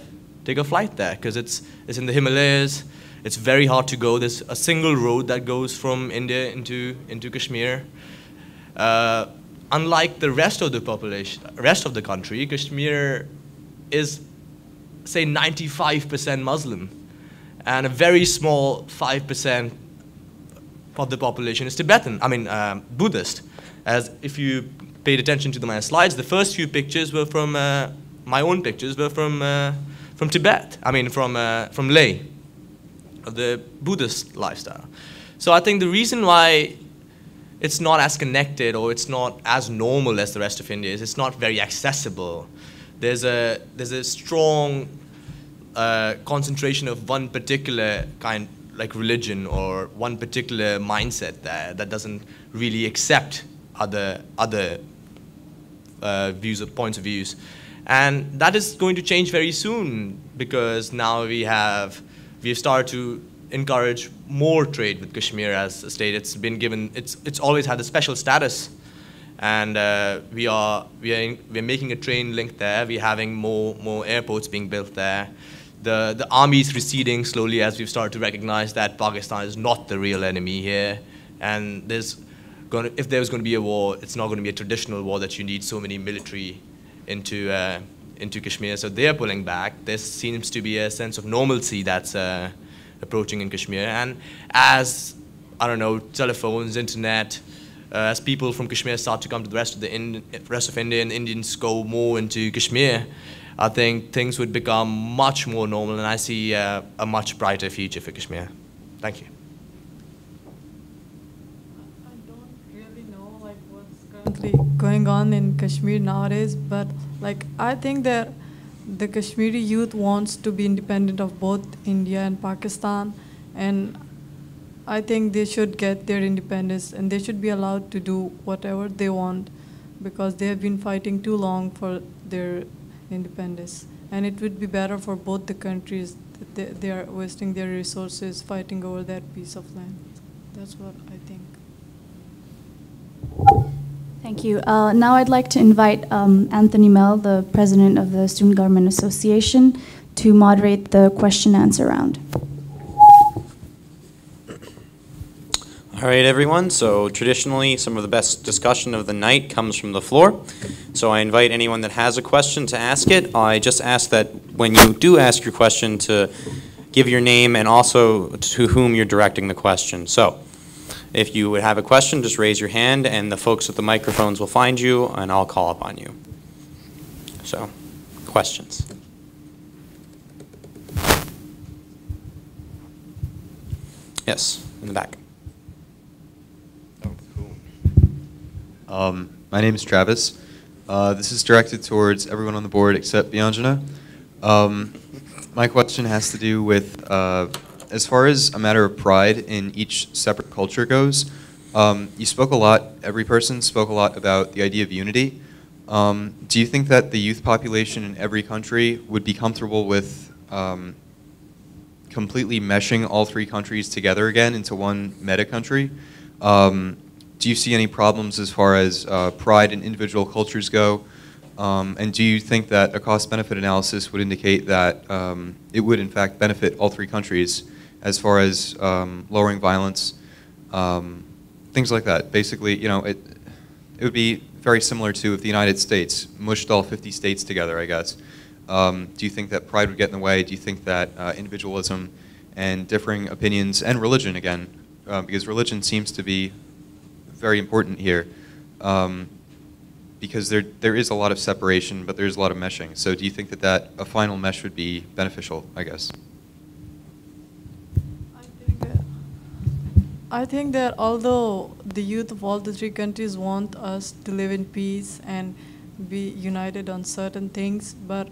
flight there because it's in the Himalayas. It's very hard to go. There's a single road that goes from India into Kashmir. Unlike the rest of the population, rest of the country, Kashmir is, say, 95% Muslim, and a very small 5% of the population is Tibetan. I mean, Buddhist. As if you paid attention to my slides, the first few pictures were from my own pictures were from Tibet. I mean, from Leh, of the Buddhist lifestyle. So I think the reason why it's not as connected or it's not as normal as the rest of India is it's not very accessible. There's a strong concentration of one particular kind, like religion, or one particular mindset there that doesn't really accept other views or points of views. And that is going to change very soon because now we've started to encourage more trade with Kashmir as a state. It's been given, it's always had a special status, and we're making a train link there. We're having more airports being built there. The army is receding slowly as we've started to recognize that Pakistan is not the real enemy here, and if there's going to be a war, it's not going to be a traditional war that you need so many military into Kashmir. So they're pulling back. There seems to be a sense of normalcy that's approaching in Kashmir. And as, I don't know, telephones, internet, as people from Kashmir start to come to the rest of India and Indians go more into Kashmir, I think things would become much more normal, and I see a much brighter future for Kashmir. Thank you. I don't really know what's currently going on in Kashmir nowadays, but I think that the Kashmiri youth wants to be independent of both India and Pakistan, and I think they should get their independence and they should be allowed to do whatever they want because they have been fighting too long for their independence. And it would be better for both the countries that they are wasting their resources fighting over that piece of land. That's what I think. Thank you. Now I'd like to invite Anthony Mell, the president of the Student Government Association, to moderate the question-answer round. All right, everyone. So traditionally, some of the best discussion of the night comes from the floor. So I invite anyone that has a question to ask it. I just ask that when you do ask your question to give your name and also to whom you're directing the question. So if you would have a question, just raise your hand and the folks with the microphones will find you and I'll call upon you. So, questions? Yes, in the back. Oh, cool. My name is Travis. This is directed towards everyone on the board except Bianjana. My question has to do with, as far as a matter of pride in each separate culture goes, you spoke a lot, every person spoke a lot about the idea of unity. Do you think that the youth population in every country would be comfortable with completely meshing all three countries together again into one meta country? Do you see any problems as far as pride in individual cultures go? And do you think that a cost-benefit analysis would indicate that it would in fact benefit all three countries as far as lowering violence, things like that? Basically, you know, it would be very similar to if the United States mushed all 50 states together, I guess. Do you think that pride would get in the way? Do you think that individualism and differing opinions and religion, again, because religion seems to be very important here, because there is a lot of separation, but there's a lot of meshing. So do you think that a final mesh would be beneficial, I guess? I think that although the youth of all the three countries want us to live in peace and be united on certain things, but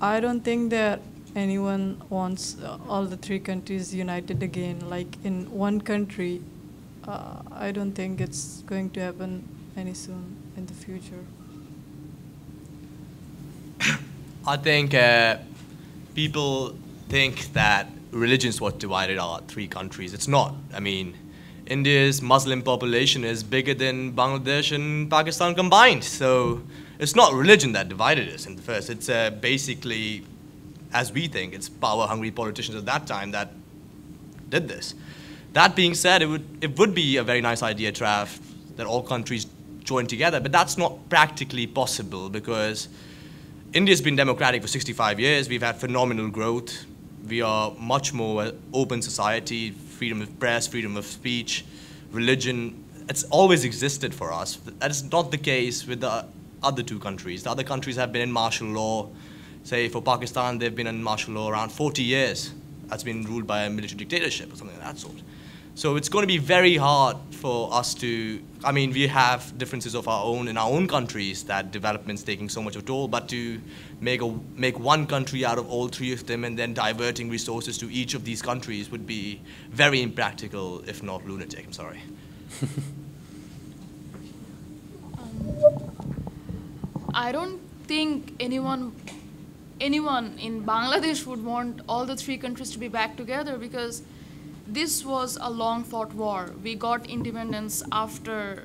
I don't think that anyone wants all the three countries united again. Like in one country, I don't think it's going to happen any soon in the future. I think people think that religion is what divided our three countries. It's not. I mean, India's Muslim population is bigger than Bangladesh and Pakistan combined. So it's not religion that divided us in the first. It's basically, as we think, it's power-hungry politicians at that time that did this. That being said, it would be a very nice idea to have that all countries join together, but that's not practically possible because India's been democratic for 65 years. We've had phenomenal growth. We are much more open society, freedom of press, freedom of speech, religion. It's always existed for us. That is not the case with the other two countries. The other countries have been in martial law. Say for Pakistan, they've been in martial law around 40 years. That's been ruled by a military dictatorship or something of that sort. So it's going to be very hard for us to, I mean, we have differences of our own in our own countries that development's taking so much of a toll, but to make one country out of all three of them and then diverting resources to each of these countries would be very impractical, if not lunatic. I'm sorry. I don't think anyone in Bangladesh would want all the three countries to be back together because this was a long-fought war. We got independence after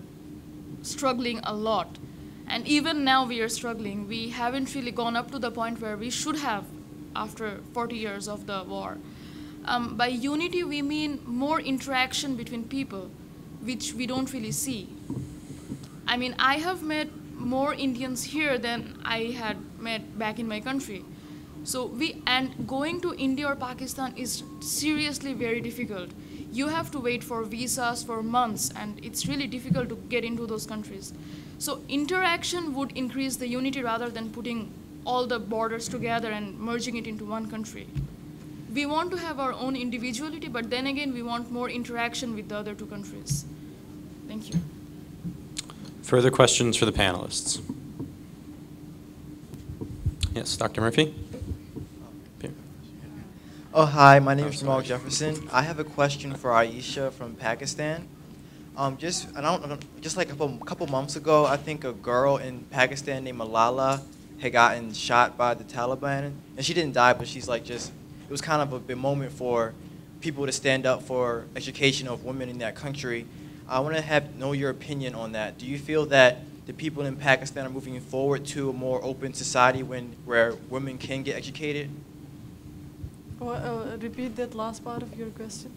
struggling a lot. And even now we are struggling. We haven't really gone up to the point where we should have after 40 years of the war. By unity, we mean more interaction between people, which we don't really see. I mean, I have met more Indians here than I had met back in my country. So going to India or Pakistan is seriously very difficult. You have to wait for visas for months, and it's really difficult to get into those countries. So interaction would increase the unity rather than putting all the borders together and merging it into one country. We want to have our own individuality, but then again, we want more interaction with the other two countries. Thank you. Further questions for the panelists? Yes, Dr. Murphy? Oh, hi, my name is Jamal Jefferson. I have a question for Aisha from Pakistan. Just like a couple months ago, I think a girl in Pakistan named Malala had gotten shot by the Taliban, and she didn't die, but she's like it was kind of a big moment for people to stand up for education of women in that country. I want to know your opinion on that. Do you feel that the people in Pakistan are moving forward to a more open society where women can get educated? Repeat that last part of your question.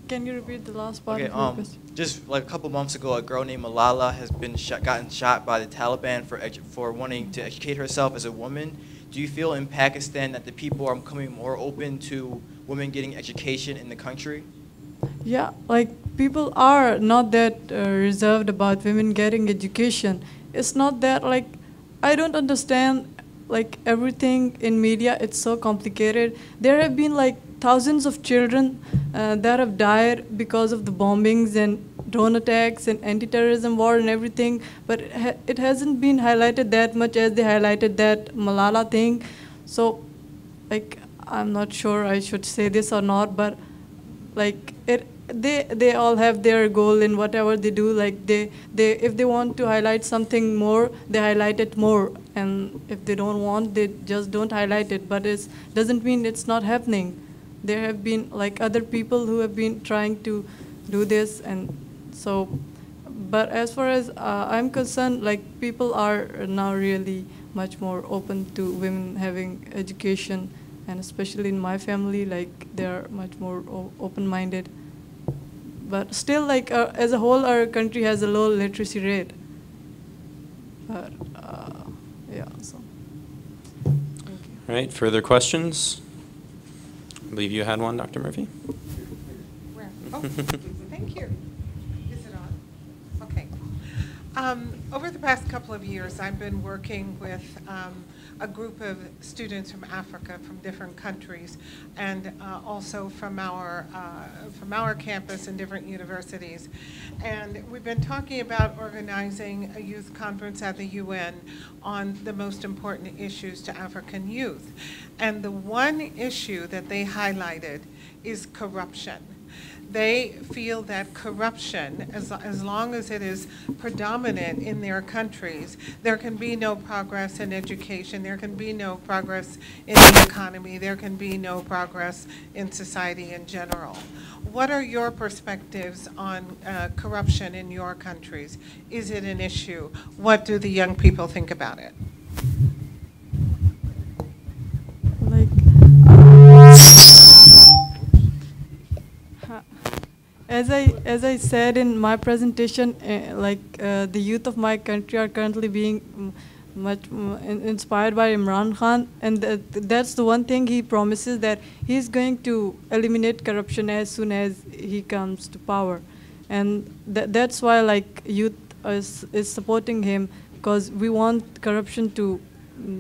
Can you repeat the last part of your question? Just like a couple months ago, a girl named Malala has been gotten shot by the Taliban for wanting to educate herself as a woman. do you feel in Pakistan that the people are becoming more open to women getting education in the country? Yeah, like people are not that reserved about women getting education. It's not that like I don't understand like everything in media. It's so complicated. There have been like thousands of children that have died because of the bombings and drone attacks and anti-terrorism war and everything, but it hasn't been highlighted that much as they highlighted that Malala thing. So, like, I'm not sure I should say this or not, but like they all have their goal in whatever they do. Like they if they want to highlight something more, they highlight it more, and if they don't want, they just don't highlight it. But it doesn't mean it's not happening. There have been like other people who have been trying to do this, and so. But as far as I'm concerned, like people are now really much more open to women having education, and especially in my family, like they're much more open-minded. But still, like as a whole, our country has a low literacy rate. But yeah, so. Thank you. All right, further questions? I believe you had one, Dr. Murphy. Where? Oh, thank you. Is it on? Okay. Over the past couple of years, I've been working with a group of students from Africa, from different countries, and also from our campus and different universities. And we've been talking about organizing a youth conference at the UN on the most important issues to African youth. And the one issue that they highlighted is corruption. They feel that corruption, as long as it is predominant in their countries, there can be no progress in education, there can be no progress in the economy, there can be no progress in society in general. What are your perspectives on corruption in your countries? Is it an issue? What do the young people think about it? Like, as I said in my presentation, the youth of my country are currently being much inspired by Imran Khan, and that's the one thing he promises, that he's going to eliminate corruption as soon as he comes to power, and that's why like youth is supporting him, because we want corruption to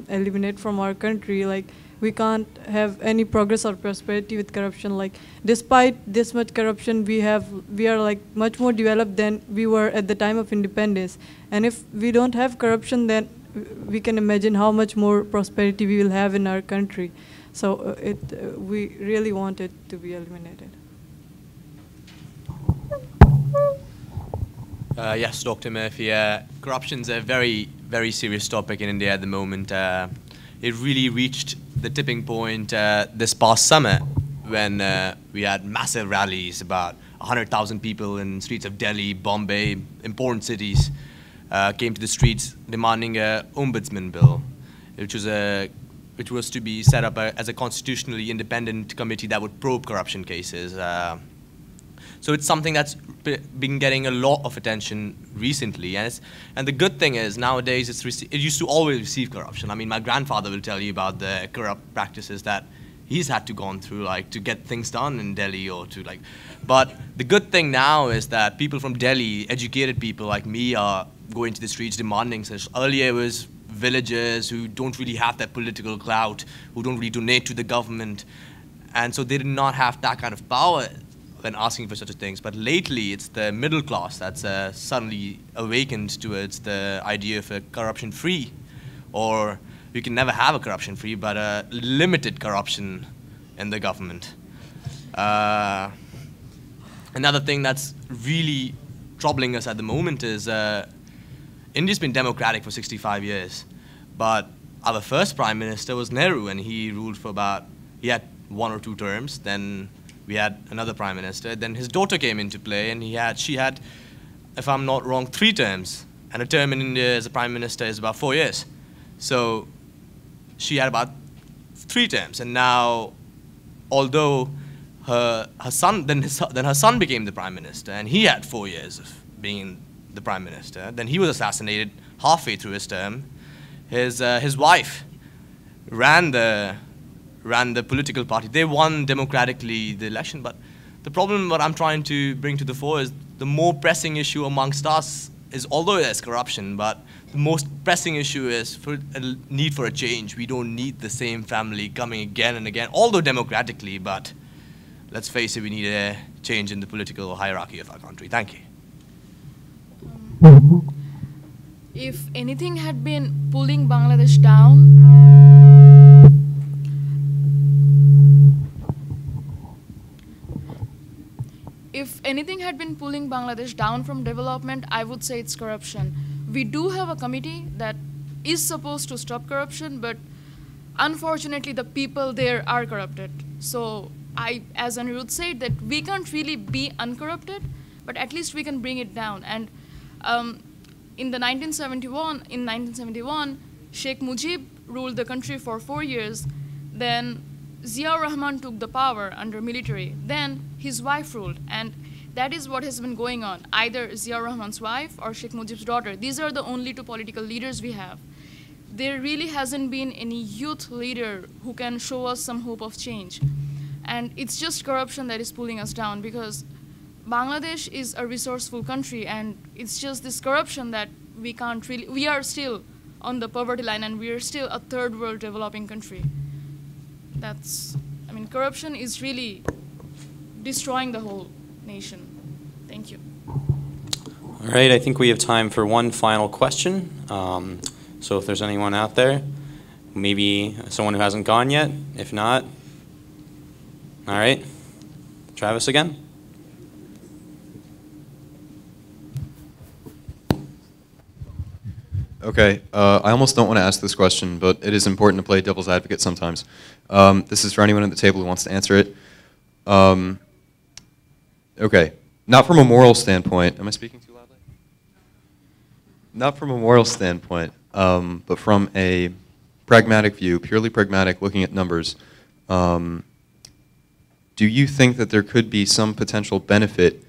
eliminate from our country. Like we can't have any progress or prosperity with corruption. Like despite this much corruption, we are like much more developed than we were at the time of independence. And if we don't have corruption, then we can imagine how much more prosperity we will have in our country. So we really want it to be eliminated. Yes, Dr. Murphy. Corruption's a very, very serious topic in India at the moment. It really reached the tipping point this past summer when we had massive rallies. About 100,000 people in streets of Delhi, Bombay, important cities came to the streets demanding an ombudsman bill, which was to be set up as a constitutionally independent committee that would probe corruption cases. So it's something that's been getting a lot of attention recently, and the good thing is nowadays it used to always receive corruption. I mean, my grandfather will tell you about the corrupt practices that he's had to gone through, like to get things done in Delhi or to like. But the good thing now is that people from Delhi, educated people like me, are going to the streets demanding such. Earlier it was villagers who don't really have that political clout, who don't really donate to the government, and so they did not have that kind of power when asking for such things. But lately, it's the middle class that's suddenly awakened towards the idea of a corruption-free, or we can never have a corruption-free, but a limited corruption in the government. Another thing that's really troubling us at the moment is India's been democratic for 65 years, but our first prime minister was Nehru, and he ruled for he had 1 or 2 terms, then we had another prime minister, then his daughter came into play, and she had, if I'm not wrong, 3 terms. And a term in India as a prime minister is about 4 years. So she had about 3 terms. And now, although her son became the prime minister, and he had 4 years of being the prime minister. Then he was assassinated halfway through his term. His wife ran the political party. They won democratically the election, but the problem what I'm trying to bring to the fore is the more pressing issue amongst us is, although there's corruption, but the most pressing issue is for a need for a change. We don't need the same family coming again and again, although democratically, but let's face it, we need a change in the political hierarchy of our country. Thank you. If anything had been pulling Bangladesh down, from development, I would say it's corruption. We do have a committee that is supposed to stop corruption, but unfortunately the people there are corrupted. So as Anirudh said, that we can't really be uncorrupted, but at least we can bring it down. And in 1971, Sheikh Mujib ruled the country for 4 years. Then Ziaur Rahman took the power under military. Then his wife ruled, and that is what has been going on. Either Ziaur Rahman's wife or Sheikh Mujib's daughter. These are the only two political leaders we have. There really hasn't been any youth leader who can show us some hope of change. And it's just corruption that is pulling us down, because Bangladesh is a resourceful country, and it's just this corruption that we can't really, we are still on the poverty line, and we are still a third world developing country. Corruption is really destroying the whole nation. Thank you. All right, I think we have time for one final question. So if there's anyone out there, maybe someone who hasn't gone yet. If not, all right, Travis again. Okay, I almost don't want to ask this question, but it is important to play devil's advocate sometimes. This is for anyone at the table who wants to answer it. Okay, not from a moral standpoint. Am I speaking too loudly? Not from a moral standpoint, but from a pragmatic view, purely pragmatic, looking at numbers. Do you think that there could be some potential benefit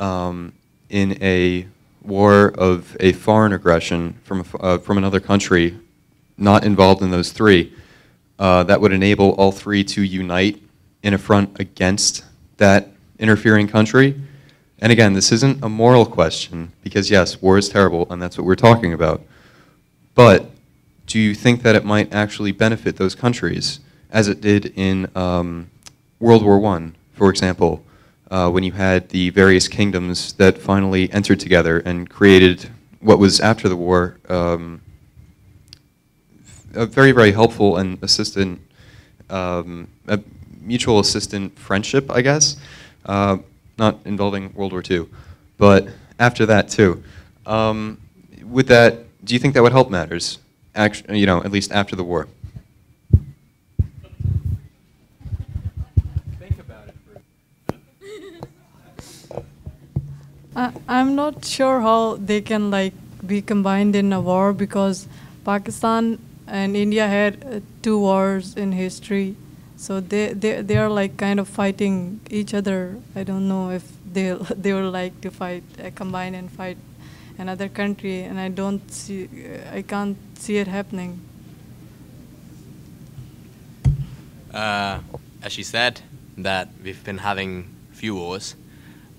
in a war of a foreign aggression from another country not involved in those three that would enable all three to unite in a front against that interfering country? And again, this isn't a moral question, because yes, war is terrible, and that's what we're talking about. But do you think that it might actually benefit those countries, as it did in World War I, for example, when you had the various kingdoms that finally entered together and created what was, after the war, a very, very helpful and assistant, a mutual assistant friendship, I guess, not involving World War II, but after that too. Would that, do you think that would help matters, you know, at least after the war? I'm not sure how they can be combined in a war, because Pakistan and India had 2 wars in history, so they are kind of fighting each other. I don't know if they would like to fight, combine and fight another country, and I can't see it happening. As she said, that we've been having few wars.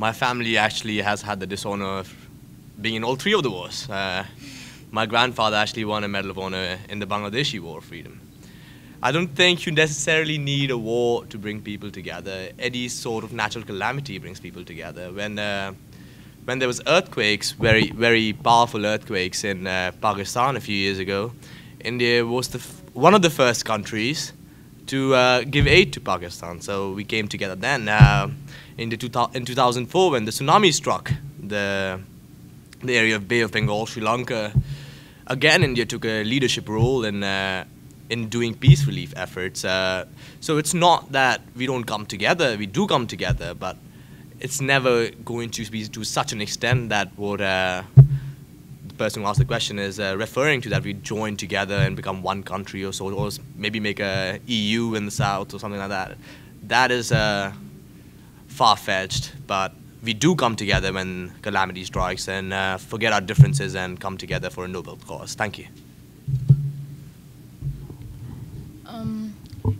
My family actually has had the dishonor of being in all 3 of the wars. My grandfather actually won a Medal of Honor in the Bangladeshi War of Freedom. I don't think you necessarily need a war to bring people together. Any sort of natural calamity brings people together. When there was earthquakes, very, very powerful earthquakes in Pakistan a few years ago, India was one of the first countries to give aid to Pakistan. So we came together then. In 2004, when the tsunami struck the area of Bay of Bengal, Sri Lanka, again India took a leadership role in doing peace relief efforts. So it's not that we don't come together, we do come together, but it's never going to be to such an extent that what the person who asked the question is referring to, that we join together and become one country or so, or maybe make a EU in the south or something like that. That is far-fetched, but we do come together when calamity strikes and forget our differences and come together for a noble cause. Thank you.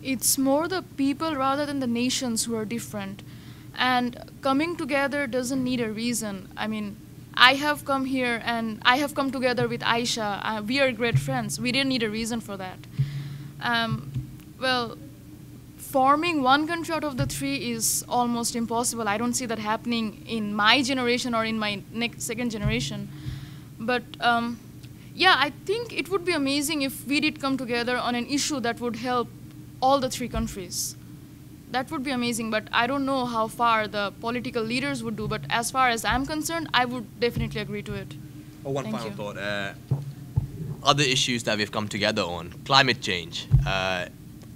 it's more the people rather than the nations who are different. And coming together doesn't need a reason. I mean, I have come here and I have come together with Aisha. We are great friends. We didn't need a reason for that. Well, forming one country out of the three is almost impossible. I don't see that happening in my generation or in my second generation. But yeah, I think it would be amazing if we did come together on an issue that would help all the three countries. That would be amazing, but I don't know how far the political leaders would do, but as far as I'm concerned, I would definitely agree to it. Oh, one final thought. Other issues that we've come together on, climate change.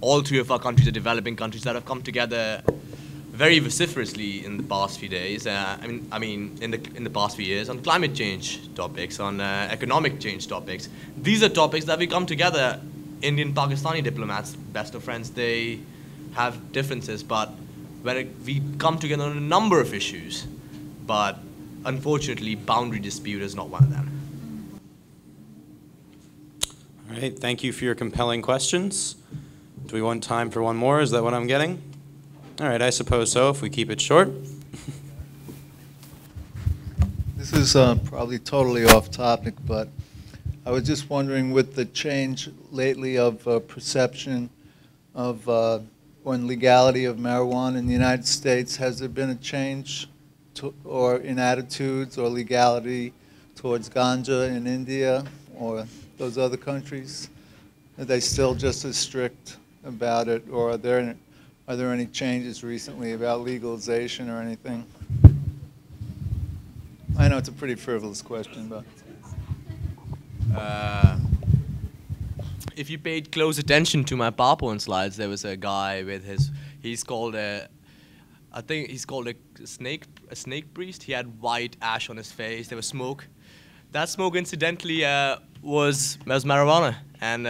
All three of our countries are developing countries that have come together very vociferously in the past few days. I mean, in the past few years on climate change topics, on economic change topics. These are topics that we come together. Indian Pakistani diplomats, best of friends, they have differences, but when we come together on a number of issues, but unfortunately, boundary dispute is not one of them. All right, thank you for your compelling questions. Do we want time for one more? Is that what I'm getting? All right, I suppose so, if we keep it short. This is probably totally off topic, but I was just wondering, with the change lately of perception of or legality of marijuana in the United States, has there been a change or in attitudes or legality towards ganja in India or those other countries? Are they still just as strict about it, or are there any changes recently about legalization or anything? I know it's a pretty frivolous question, but... If you paid close attention to my PowerPoint slides, there was a guy with he's called a snake priest. He had white ash on his face. There was smoke. That smoke, incidentally, was marijuana. And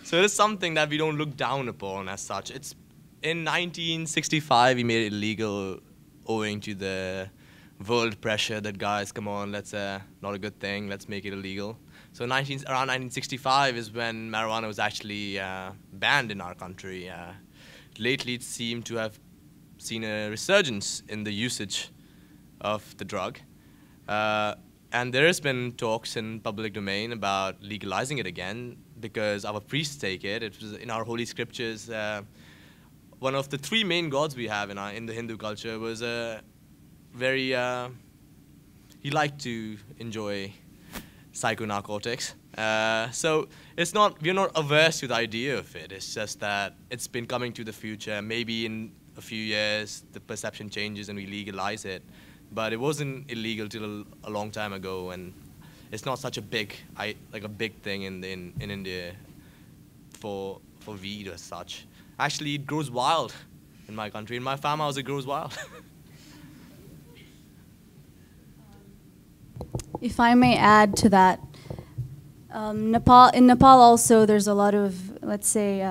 so it is something that we don't look down upon as such. It's in 1965 we made it illegal owing to the world pressure that, guys, come on, let's not a good thing, let's make it illegal. So around 1965 is when marijuana was actually banned in our country. Lately, it seemed to have seen a resurgence in the usage of the drug. And there has been talks in public domain about legalizing it again because our priests take it. It was in our holy scriptures. One of the three main gods we have in the Hindu culture was very, he liked to enjoy psychonarcotics. So we're not averse to the idea of it. It's just that it's been coming to the future. Maybe in a few years the perception changes and we legalize it. But it wasn't illegal till a long time ago, and it's not such a big thing in India for weed as such. Actually, it grows wild in my country. In my farmhouse, it grows wild. If I may add to that, in Nepal also there's a lot of, let's say,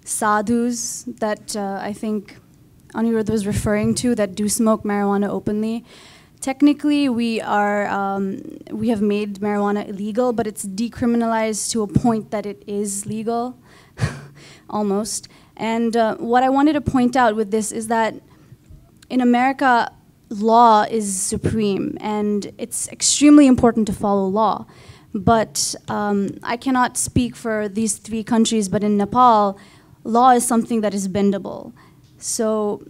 sadhus that I think Anirudh was referring to that do smoke marijuana openly. Technically, we have made marijuana illegal, but it's decriminalized to a point that it is legal, almost. And what I wanted to point out with this is that in America, law is supreme, and it's extremely important to follow law. But I cannot speak for these three countries, but in Nepal, law is something that is bendable. So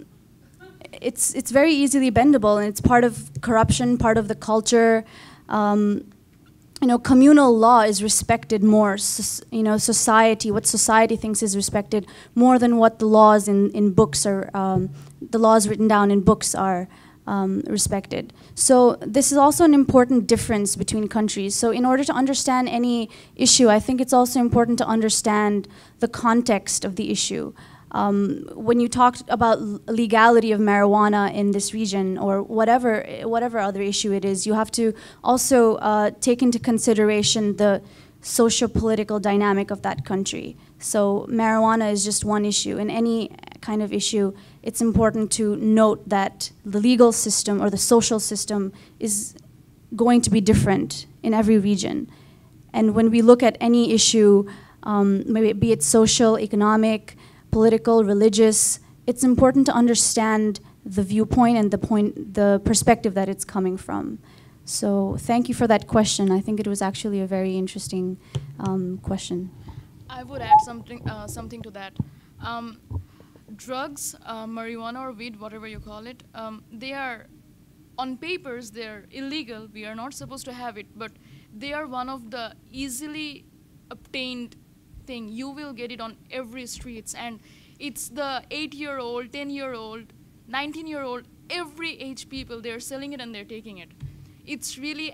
it's very easily bendable, and it's part of corruption, part of the culture. Communal law is respected more. Society, what society thinks is respected more than what the laws in books are, the laws written down in books are respected. So this is also an important difference between countries. So in order to understand any issue, I think it's also important to understand the context of the issue. When you talk about legality of marijuana in this region or whatever other issue it is, you have to also take into consideration the socio-political dynamic of that country. So marijuana is just one issue. In any kind of issue, it's important to note that the legal system or the social system is going to be different in every region. And when we look at any issue, maybe be it social, economic, political, religious. It's important to understand the viewpoint and the perspective that it's coming from. So thank you for that question. I think it was actually a very interesting question. I would add something to that. Drugs, marijuana or weed, whatever you call it, they are, on papers, they're illegal. We are not supposed to have it, but they are one of the easily obtained thing. You will get it on every streets, and it's the 8-year-old, 10-year-old, 19-year-old, every age people, they're selling it and they're taking it. It's really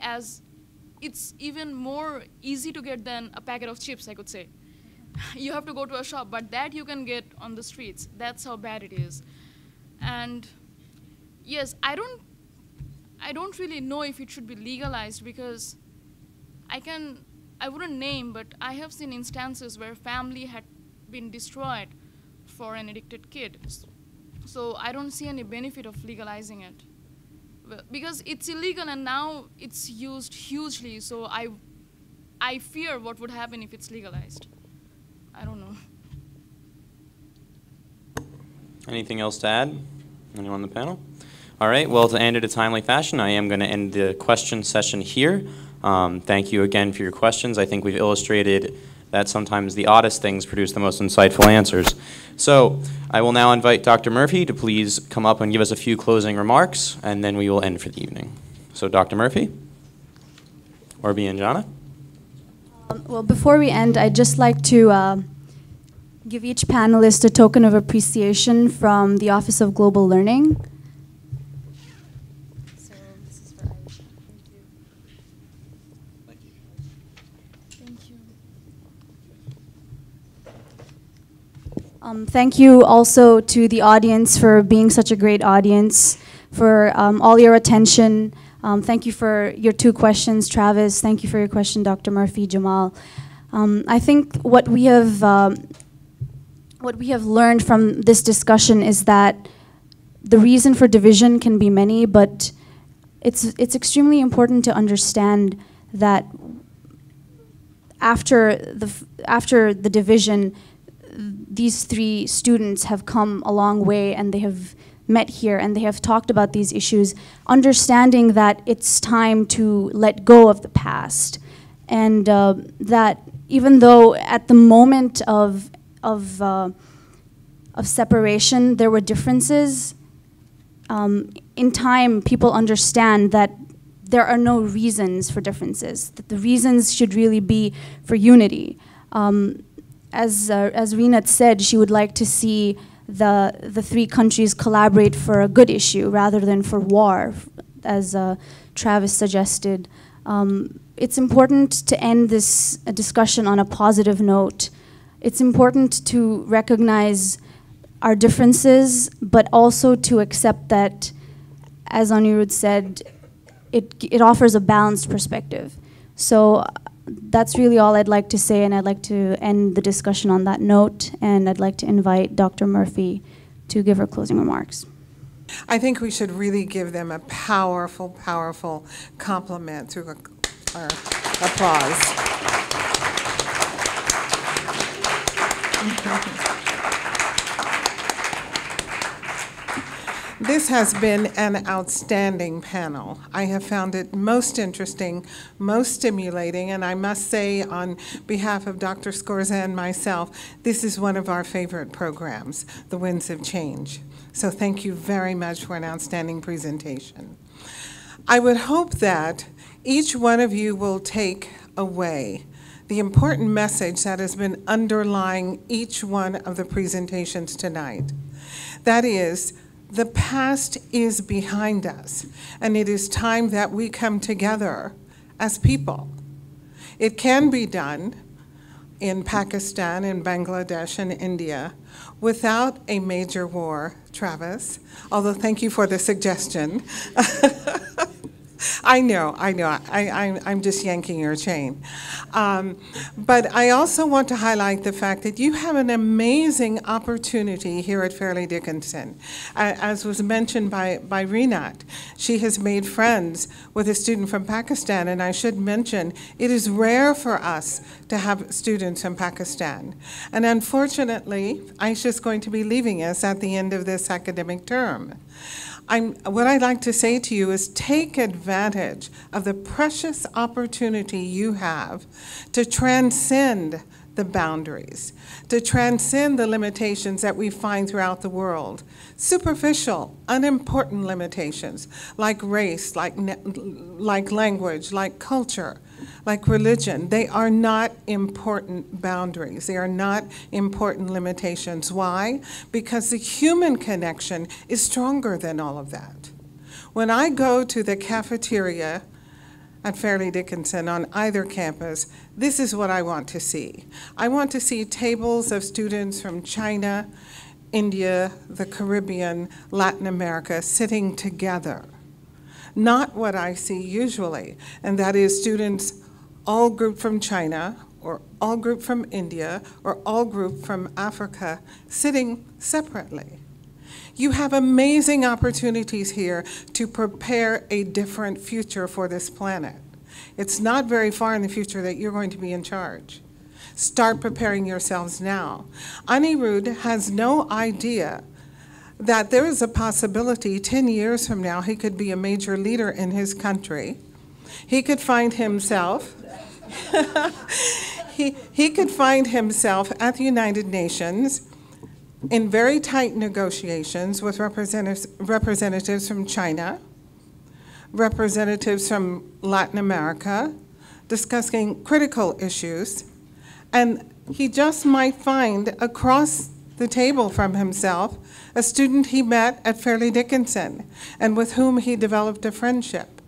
it's even more easy to get than a packet of chips, I could say. You have to go to a shop, but that you can get on the streets. That's how bad it is. And yes, I don't really know if it should be legalized, because I wouldn't name, but I have seen instances where family had been destroyed for an addicted kid. So I don't see any benefit of legalizing it. Because it's illegal and now it's used hugely, so I fear what would happen if it's legalized. I don't know. Anything else to add? Anyone on the panel? All right, well, to end it in a timely fashion, I am going to end the question session here. Thank you again for your questions. I think we've illustrated that sometimes the oddest things produce the most insightful answers. So I will now invite Dr. Murphy to please come up and give us a few closing remarks, and then we will end for the evening. So Dr. Murphy, or Bianjana? Well, before we end, I'd just like to give each panelist a token of appreciation from the Office of Global Learning. So this is for Aisha. Thank you. Thank you. Thank you also to the audience for being such a great audience, for all your attention. Thank you for your 2 questions, Travis. Thank you for your question, Dr. Murphy, Jamal. I think what we have learned from this discussion is that the reason for division can be many, but it's extremely important to understand that after the division, these 3 students have come a long way, and they have met here and they have talked about these issues, understanding that it's time to let go of the past, and that even though at the moment of separation there were differences, in time people understand that there are no reasons for differences, that the reasons should really be for unity. As Reenat said, she would like to see the 3 countries collaborate for a good issue rather than for war, as Travis suggested. It's important to end this discussion on a positive note. It's important to recognize our differences, but also to accept that, as Anirudh said, it offers a balanced perspective. So that's really all I'd like to say, and I'd like to end the discussion on that note, and I'd like to invite Dr. Murphy to give her closing remarks. I think we should really give them a powerful, powerful compliment through our applause. This has been an outstanding panel. I have found it most interesting, most stimulating, and I must say on behalf of Dr. Scorza and myself, this is one of our favorite programs, The Winds of Change. So thank you very much for an outstanding presentation. I would hope that each one of you will take away the important message that has been underlying each one of the presentations tonight. That is, the past is behind us, and it is time that we come together as people. It can be done in Pakistan, in Bangladesh, and India without a major war, Travis, although thank you for the suggestion. I know. I'm just yanking your chain. But I also want to highlight the fact that you have an amazing opportunity here at Fairleigh Dickinson. As was mentioned by Rinat, she has made friends with a student from Pakistan, and I should mention it is rare for us to have students from Pakistan. And unfortunately, Aisha's going to be leaving us at the end of this academic term. What I'd like to say to you is take advantage of the precious opportunity you have to transcend the boundaries, to transcend the limitations that we find throughout the world. Superficial, unimportant limitations like race, like language, like culture, like religion. They are not important boundaries. They are not important limitations. Why? Because the human connection is stronger than all of that. When I go to the cafeteria at Fairleigh Dickinson on either campus, this is what I want to see. I want to see tables of students from China, India, the Caribbean, Latin America sitting together. Not what I see usually, and that is students all grouped from China, or all grouped from India, or all grouped from Africa, sitting separately. You have amazing opportunities here to prepare a different future for this planet. It's not very far in the future that you're going to be in charge. Start preparing yourselves now. Anirudh has no idea that there is a possibility 10 years from now he could be a major leader in his country. He could find himself he could find himself at the United Nations in very tight negotiations with representatives from China, representatives from Latin America, discussing critical issues, and he just might find across the table from himself a student he met at Fairleigh Dickinson and with whom he developed a friendship,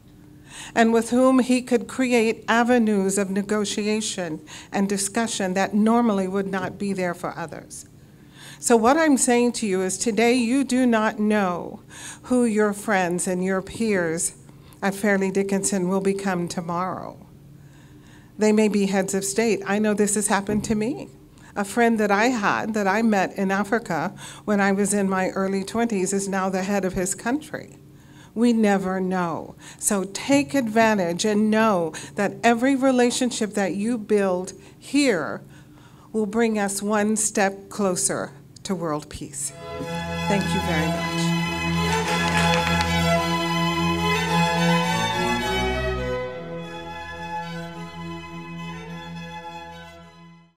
and with whom he could create avenues of negotiation and discussion that normally would not be there for others. So what I'm saying to you is today you do not know who your friends and your peers at Fairleigh Dickinson will become tomorrow. They may be heads of state. I know this has happened to me. A friend that I met in Africa when I was in my early 20s is now the head of his country. We never know. So take advantage and know that every relationship that you build here will bring us one step closer to world peace. Thank you very much.